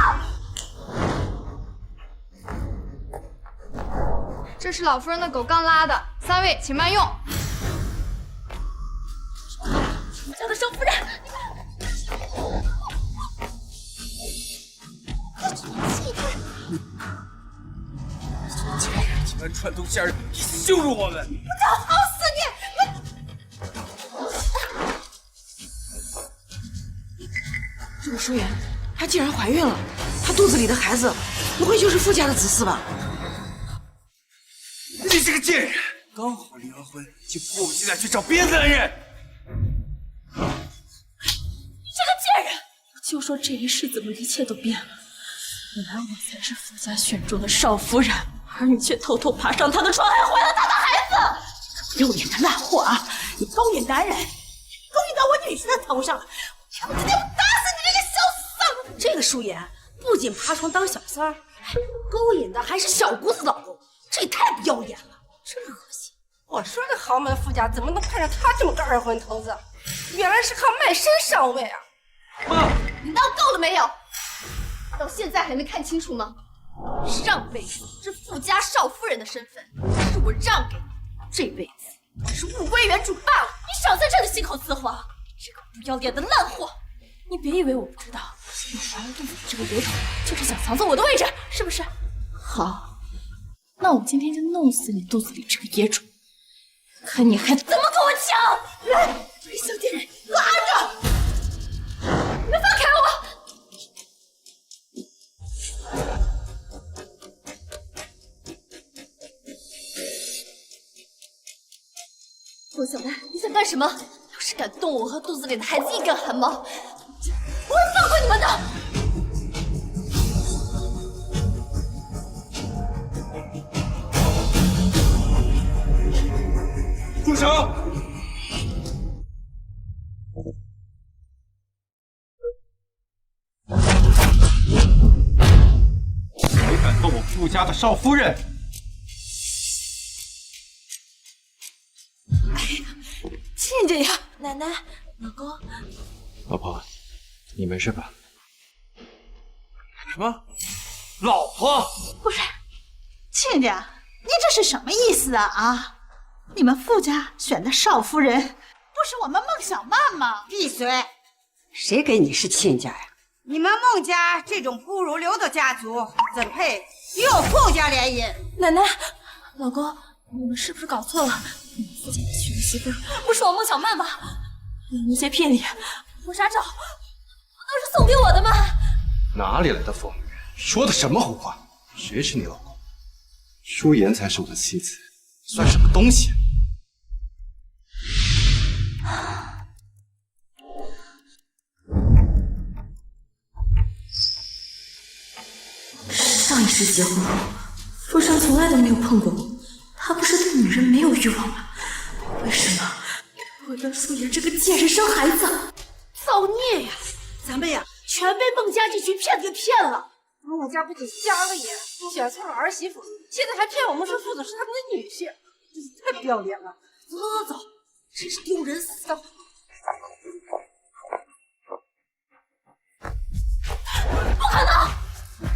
Speaker 19: 这是老夫人的狗刚拉的，3位请慢用。
Speaker 1: 我家的少夫人，
Speaker 3: 你们串通下人，羞辱我们！
Speaker 1: 我要薅死
Speaker 18: 你！这个舒妍，她竟然怀孕了，她肚子里的孩子，不会就是傅家的子嗣吧？
Speaker 3: 你这个贱人，刚好离完婚就迫不及待去找别的男人。
Speaker 1: 你这个贱人！就说这一世怎么一切都变了？本来我才是傅家选中的少夫人，而你却偷偷爬上他的床，还怀了他的孩子！
Speaker 2: 不要脸的烂货啊！你勾引男人，勾引到我女婿的头上了！我今天我打死你这个小丧！
Speaker 8: 这个舒妍不仅爬床当小三儿，勾引的还是小姑子老公，这也太不要脸了，真恶心！
Speaker 18: 我说这豪门富家怎么能看上他这么个二婚头子？原来是靠卖身上位啊！
Speaker 6: 妈，你闹够了没有？到现在还没看清楚吗？上辈子是傅家少夫人的身份是我让给你，这辈子是物归原主罢了。
Speaker 1: 你少在这里信口雌黄，这个不要脸的烂货！你别以为我不知道，你怀了肚子这个野种就是想藏走我的位置，是不是？好，那我今天就弄死你肚子里这个野种，看你还怎么跟我抢！来，这个小贱人，拉着！你们放开我！
Speaker 6: 陆小丹，你想干什么？要是敢动我和肚子里的孩子一根汗毛，我会放过你们的！
Speaker 3: 住手！
Speaker 17: 谁敢动我傅家的少夫人？
Speaker 1: 亲家呀，奶奶，老公，
Speaker 17: 老婆，你没事吧？
Speaker 3: 什么？老婆？
Speaker 2: 不是，亲家，你这是什么意思啊？你们傅家选的少夫人，不是我们孟小曼吗？
Speaker 15: 闭嘴！谁给你是亲家呀？你们孟家这种不入流的家族，怎配与我傅家联姻？
Speaker 1: 奶奶，老公，你们是不是搞错了？你们傅家的娶的媳妇不是我孟小曼吧？那些聘礼、婚纱照，不都是送给我的吗？
Speaker 17: 哪里来的疯女人？说的什么胡话？谁是你老公？舒妍才是我的妻子，算什么东西？
Speaker 1: 上一世结婚后，傅山从来都没有碰过我。他不是对女人没有欲望吗？为什么会跟舒妍这个贱人生孩子？
Speaker 8: 造孽呀！咱们呀，全被孟家这群骗子给骗了。孟家不仅瞎了眼，选错了儿媳妇，现在还骗我们说傅总是他们的女婿，真是太不要脸了！走走走，真是丢人死了！
Speaker 1: 不可能！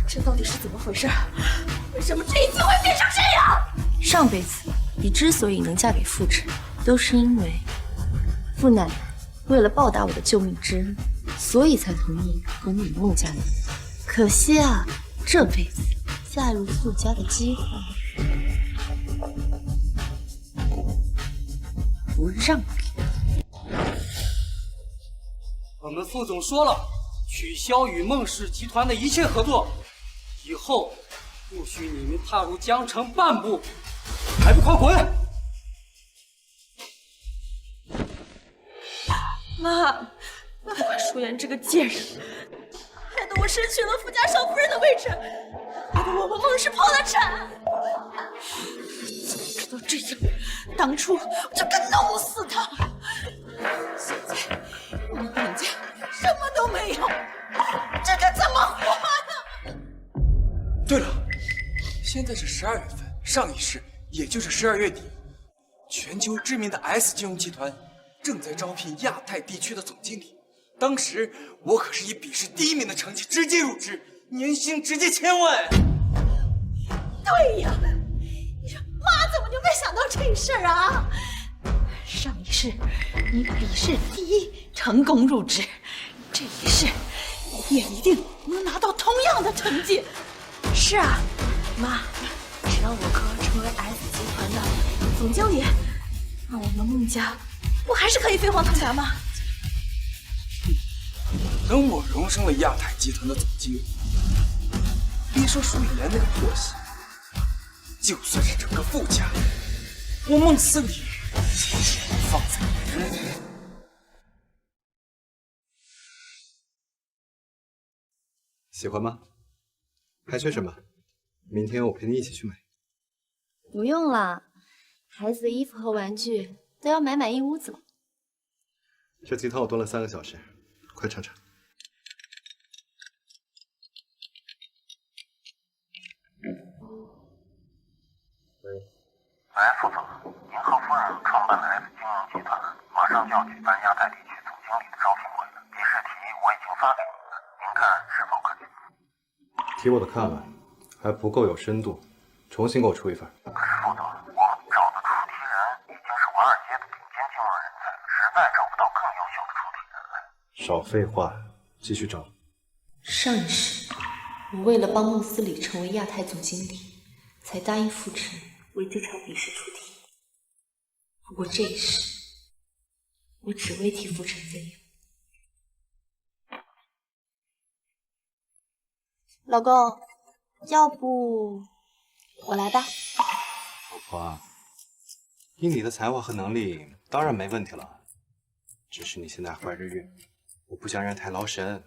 Speaker 1: 这到底是怎么回事？为什么这一次会变成这样？
Speaker 8: 上辈子你之所以能嫁给傅晨，都是因为傅奶奶为了报答我的救命之恩，所以才同意和你孟家联姻。可惜啊，这辈子嫁入傅家的机会不让给你。
Speaker 16: 我们副总说了，取消与孟氏集团的一切合作，以后不许你们踏入江城半步，还不快滚！
Speaker 1: 妈，不怪舒言这个贱人，害得我失去了富家少夫人的位置，害得我们孟氏破了产。早知道这样，当初我就该弄死他。现在我们孟家什么都没有，这该怎么活呀？
Speaker 3: 对了，现在是12月份，上一世也就是12月底，全球知名的 S 金融集团正在招聘亚太地区的总经理。当时我可是以笔试第1名的成绩直接入职，年薪直接1000万。
Speaker 2: 对呀，你说妈怎么就没想到这事儿啊？上一世你笔试第1成功入职，这一世也一定能拿到同样的成绩。
Speaker 1: 是啊，妈，只要我哥成为 S 集团的总经理，那我们孟家不还是可以飞黄腾达吗？
Speaker 3: 等我荣升了亚太集团的总经理，别说舒言那个破媳，就算是整个富家，我孟司礼也不放在眼里。
Speaker 17: 喜欢吗？还缺什么？明天我陪你一起去买。
Speaker 6: 不用了，孩子的衣服和玩具都要买满一屋子了。
Speaker 17: 这鸡汤我炖了3个小时，快尝尝。
Speaker 5: 喂，副总，尹浩夫人创办的 S 金融集团马上就要举办亚太地区总经理的招聘会了，笔试题我已经发给您了，您看是否可行？
Speaker 17: 题我都看了，还不够有深度，重新给我出一份。
Speaker 5: 可是副总，我们找的出题人已经是华尔街的顶尖金融人才，实在找不到更优秀的出题人了。
Speaker 17: 少废话，继续找。
Speaker 6: 上一世，我为了帮孟司礼成为亚太总经理，才答应傅晨为这场比试出题。不过这一世，我只为替傅晨费用。老公，要不我来吧？
Speaker 17: 老婆，以你的才华和能力，当然没问题了。只是你现在怀着孕，我不想让太劳神。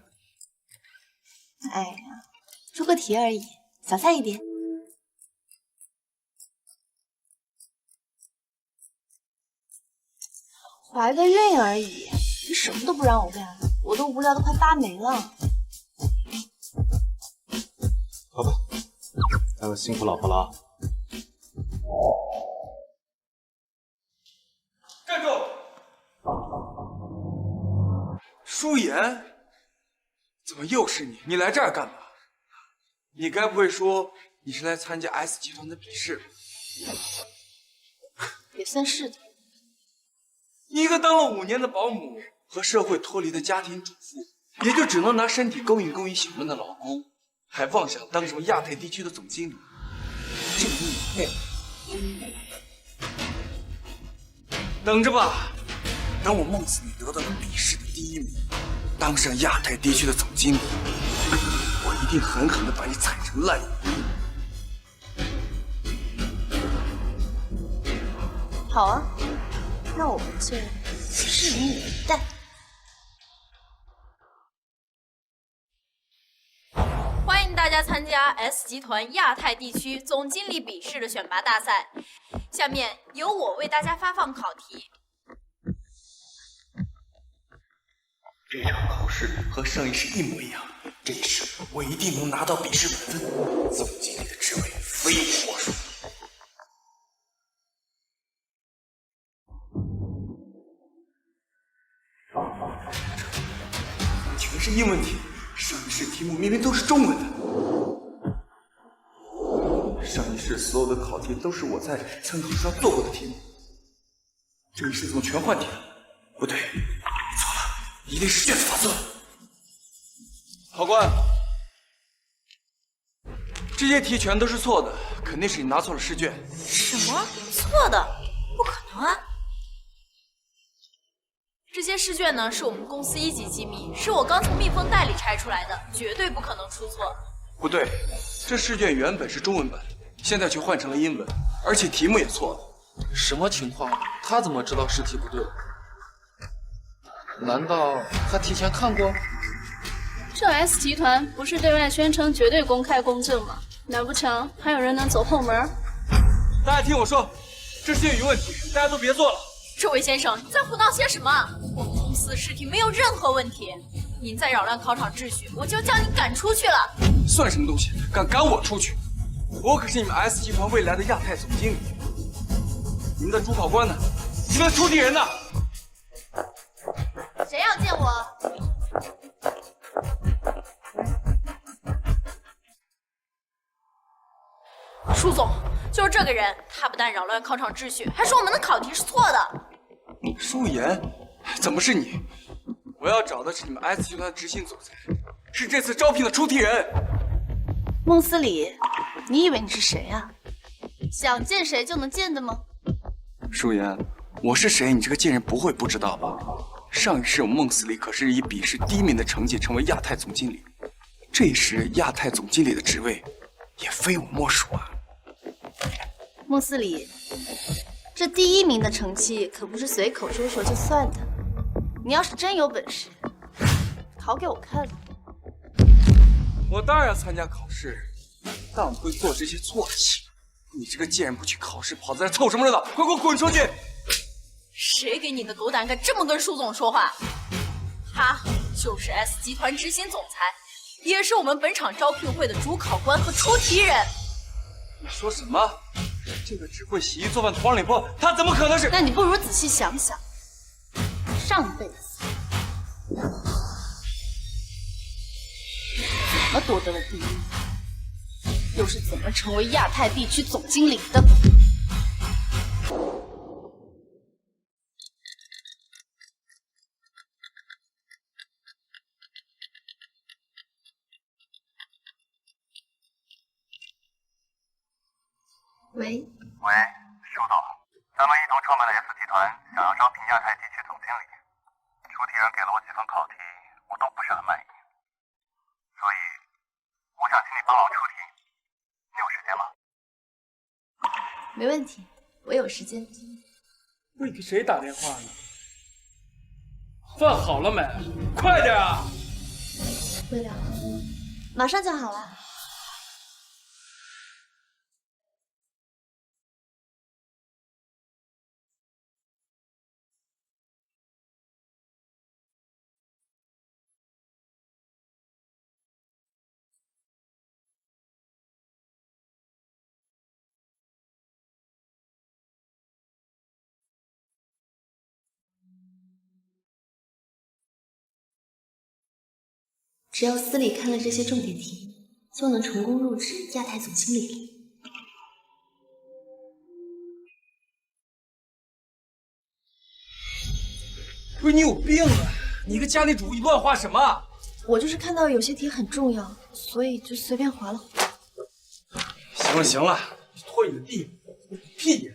Speaker 6: 哎呀，出个题而已，小菜一碟。怀个孕而已，你什么都不让我干，我都无聊的快发霉了。
Speaker 17: 好吧，那我辛苦老婆了啊。
Speaker 3: 站住！舒言，怎么又是你？你来这儿干嘛？你该不会说你是来参加 S 集团的比试吧？
Speaker 6: 也算是的。
Speaker 3: 你一个当了5年的保姆和社会脱离的家庭主妇，也就只能拿身体勾引小妹的老公，还妄想当什么亚太地区的总经理，这你配吗？等着吧，等我孟司礼得到了比试的第1名，当上亚太地区的总经理，我一定狠狠地把你踩成烂泥。
Speaker 6: 好啊，那我们就拭目以待。
Speaker 1: 欢迎大家参加 S 集团亚太地区总经理笔试的选拔大赛。下面由我为大家发放考题。
Speaker 3: 这场考试和上一世一模一样，这一世我一定能拿到笔试满分，总经理的职位非我莫属。全是英文题，上一世题目明明都是中文的。上一世所有的考题都是我在参考书上做过的题目，这一世怎么全换题了？不对，错了，一定是卷子发错了。考官，这些题全都是错的，肯定是你拿错了试卷。
Speaker 1: 什么？错的？不可能啊！这些试卷呢，是我们公司1级机密，是我刚从密封袋里拆出来的，绝对不可能出错。
Speaker 3: 不对，这试卷原本是中文本，现在却换成了英文，而且题目也错了。
Speaker 14: 什么情况？他怎么知道试题不对？难道他提前看过？
Speaker 4: 这 S 集团不是对外宣称绝对公开公正吗？难不成还有人能走后门？
Speaker 3: 大家听我说，这试卷有问题，大家都别做了。
Speaker 1: 这位先生，你在胡闹些什么？我们公司的试题没有任何问题，您再扰乱考场秩序，我就将你赶出去了。
Speaker 3: 算什么东西？敢赶我出去？我可是你们 S 集团未来的亚太总经理。你们的主考官呢？你们的出题人呢？
Speaker 6: 谁要见我？
Speaker 1: 舒总，就是这个人，他不但扰乱考场秩序，还说我们的考题是错的。
Speaker 3: 舒言，怎么是你？我要找的是你们 S 集团的执行总裁，是这次招聘的出题人。
Speaker 6: 孟思礼，你以为你是谁啊？想见谁就能见的吗？
Speaker 3: 舒言，我是谁？你这个贱人不会不知道吧？上一世我孟思礼可是以笔试第1名的成绩成为亚太总经理，这一时亚太总经理的职位也非我莫属啊。
Speaker 6: 孟思礼，这第1名的成绩可不是随口说说就算的。你要是真有本事，考给我看。
Speaker 3: 我当然要参加考试，但我不会做这些错事。你这个贱人不去考试，跑在这凑什么热闹？快给我滚出去！
Speaker 1: 谁给你的狗胆敢这么跟舒总说话？他就是 S 集团执行总裁，也是我们本场招聘会的主考官和出题人。
Speaker 3: 你说什么？这个只会洗衣做饭的黄脸婆，他怎么可能是？
Speaker 6: 那你不如仔细想想，上辈子怎么夺得了第1名，又是怎么成为亚太地区总经理的？
Speaker 5: 喂，
Speaker 19: 喂，
Speaker 5: 舒总，咱们一同创办的 S 集团想要招聘亚太地区总经理，出题人给了我几份考题，我都不是很满意，所以我想请你帮忙出题，你有时间吗？
Speaker 6: 没问题，我有时间。
Speaker 16: 喂，给谁打电话呢？饭好了没？快点啊！
Speaker 6: 喂了，马上就好了。只要司礼看了这些重点题，就能成功入职亚太总经理了。
Speaker 3: 不是你有病啊！你个家庭主妇，你乱画什么？
Speaker 6: 我就是看到有些题很重要，所以就随便划了划。
Speaker 3: 行了行了，拖你的地，屁眼！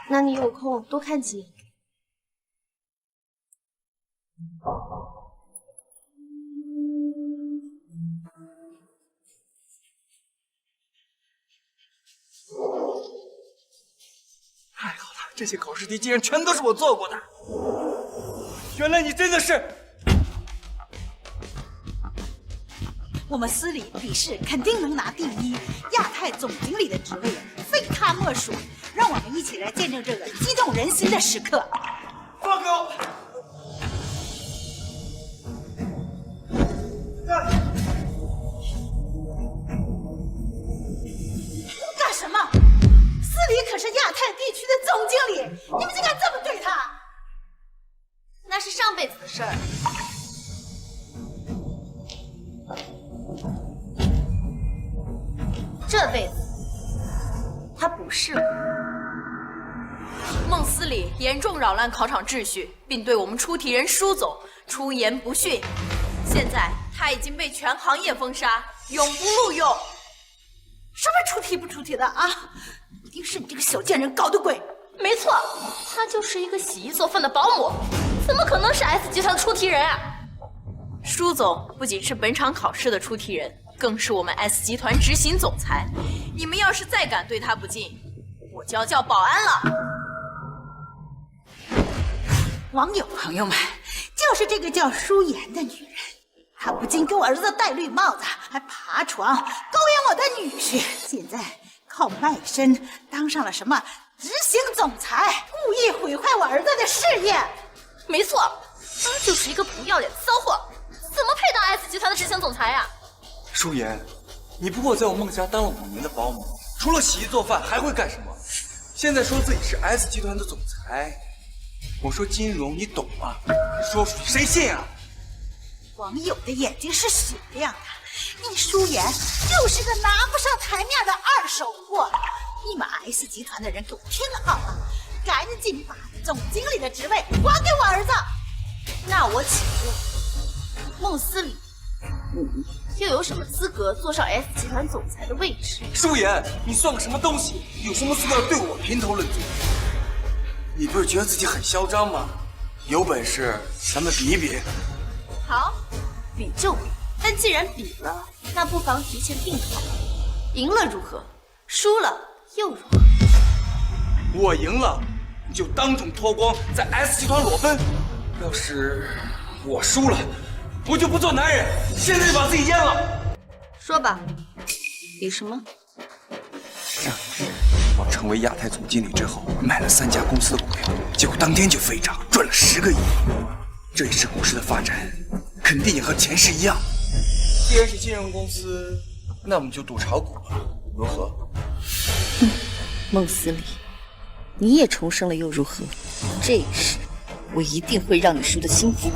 Speaker 6: 那你有空多看几眼。
Speaker 3: 太好了，这些考试题竟然全都是我做过的。原来你真的是……
Speaker 2: 我们司礼笔试肯定能拿第1，亚太总经理的职位非他莫属。让我们一起来见证这个激动人心的时刻。
Speaker 3: 放开我！
Speaker 2: 干什么？司礼可是亚太地区的总经理，你们竟敢这么对他？
Speaker 6: 那是上辈子的事儿。这辈子，他不是我。
Speaker 1: 孟司礼严重扰乱考场秩序，并对我们出题人舒总出言不逊。现在他已经被全行业封杀，永不录用。
Speaker 2: 什么出题不出题的啊？一定是你这个小贱人搞的鬼！
Speaker 1: 没错，他就是一个洗衣做饭的保姆，怎么可能是 S 集团的出题人啊？舒总不仅是本场考试的出题人，更是我们 S 集团执行总裁。你们要是再敢对他不敬，我就要叫保安了。
Speaker 2: 网友朋友们，就是这个叫舒妍的女人，她不仅给我儿子戴绿帽子，还爬床勾引我的女婿，现在靠卖身当上了什么执行总裁，故意毁坏我儿子的事业。
Speaker 1: 没错，他就是一个不要脸的骚货，怎么配当 S 集团的执行总裁呀？
Speaker 3: 舒妍，你不过在我孟家当了5年的保姆，除了洗衣做饭还会干什么？现在说自己是 S 集团的总裁，我说金融你懂吗？你说出去谁信啊？
Speaker 2: 网友的眼睛是雪亮的，你舒妍就是个拿不上台面的二手货。你们 S 集团的人给我听好了，赶紧把总经理的职位还给我儿子。
Speaker 1: 那我请问，孟思礼，你又有什么资格坐上 S 集团总裁的位置？
Speaker 3: 舒妍，你算个什么东西？有什么资格对我评头论足？你不是觉得自己很嚣张吗？有本事咱们比一比。
Speaker 1: 好，比就比，但既然比了，那不妨提前定好，赢了如何？输了又如何？
Speaker 3: 我赢了，你就当众脱光，在 S 集团裸奔；要是我输了，我就不做男人，现在就把自己阉了。
Speaker 1: 说吧，比什么？
Speaker 3: 我成为亚太总经理之后，买了3家公司的股票，结果当天就飞涨，赚了10个亿。这一市股市的发展，肯定也和前世一样。既然是金融公司，那我们就赌炒股吧，如何？
Speaker 15: 孟思礼，你也重生了又如何？这一世，我一定会让你输得心服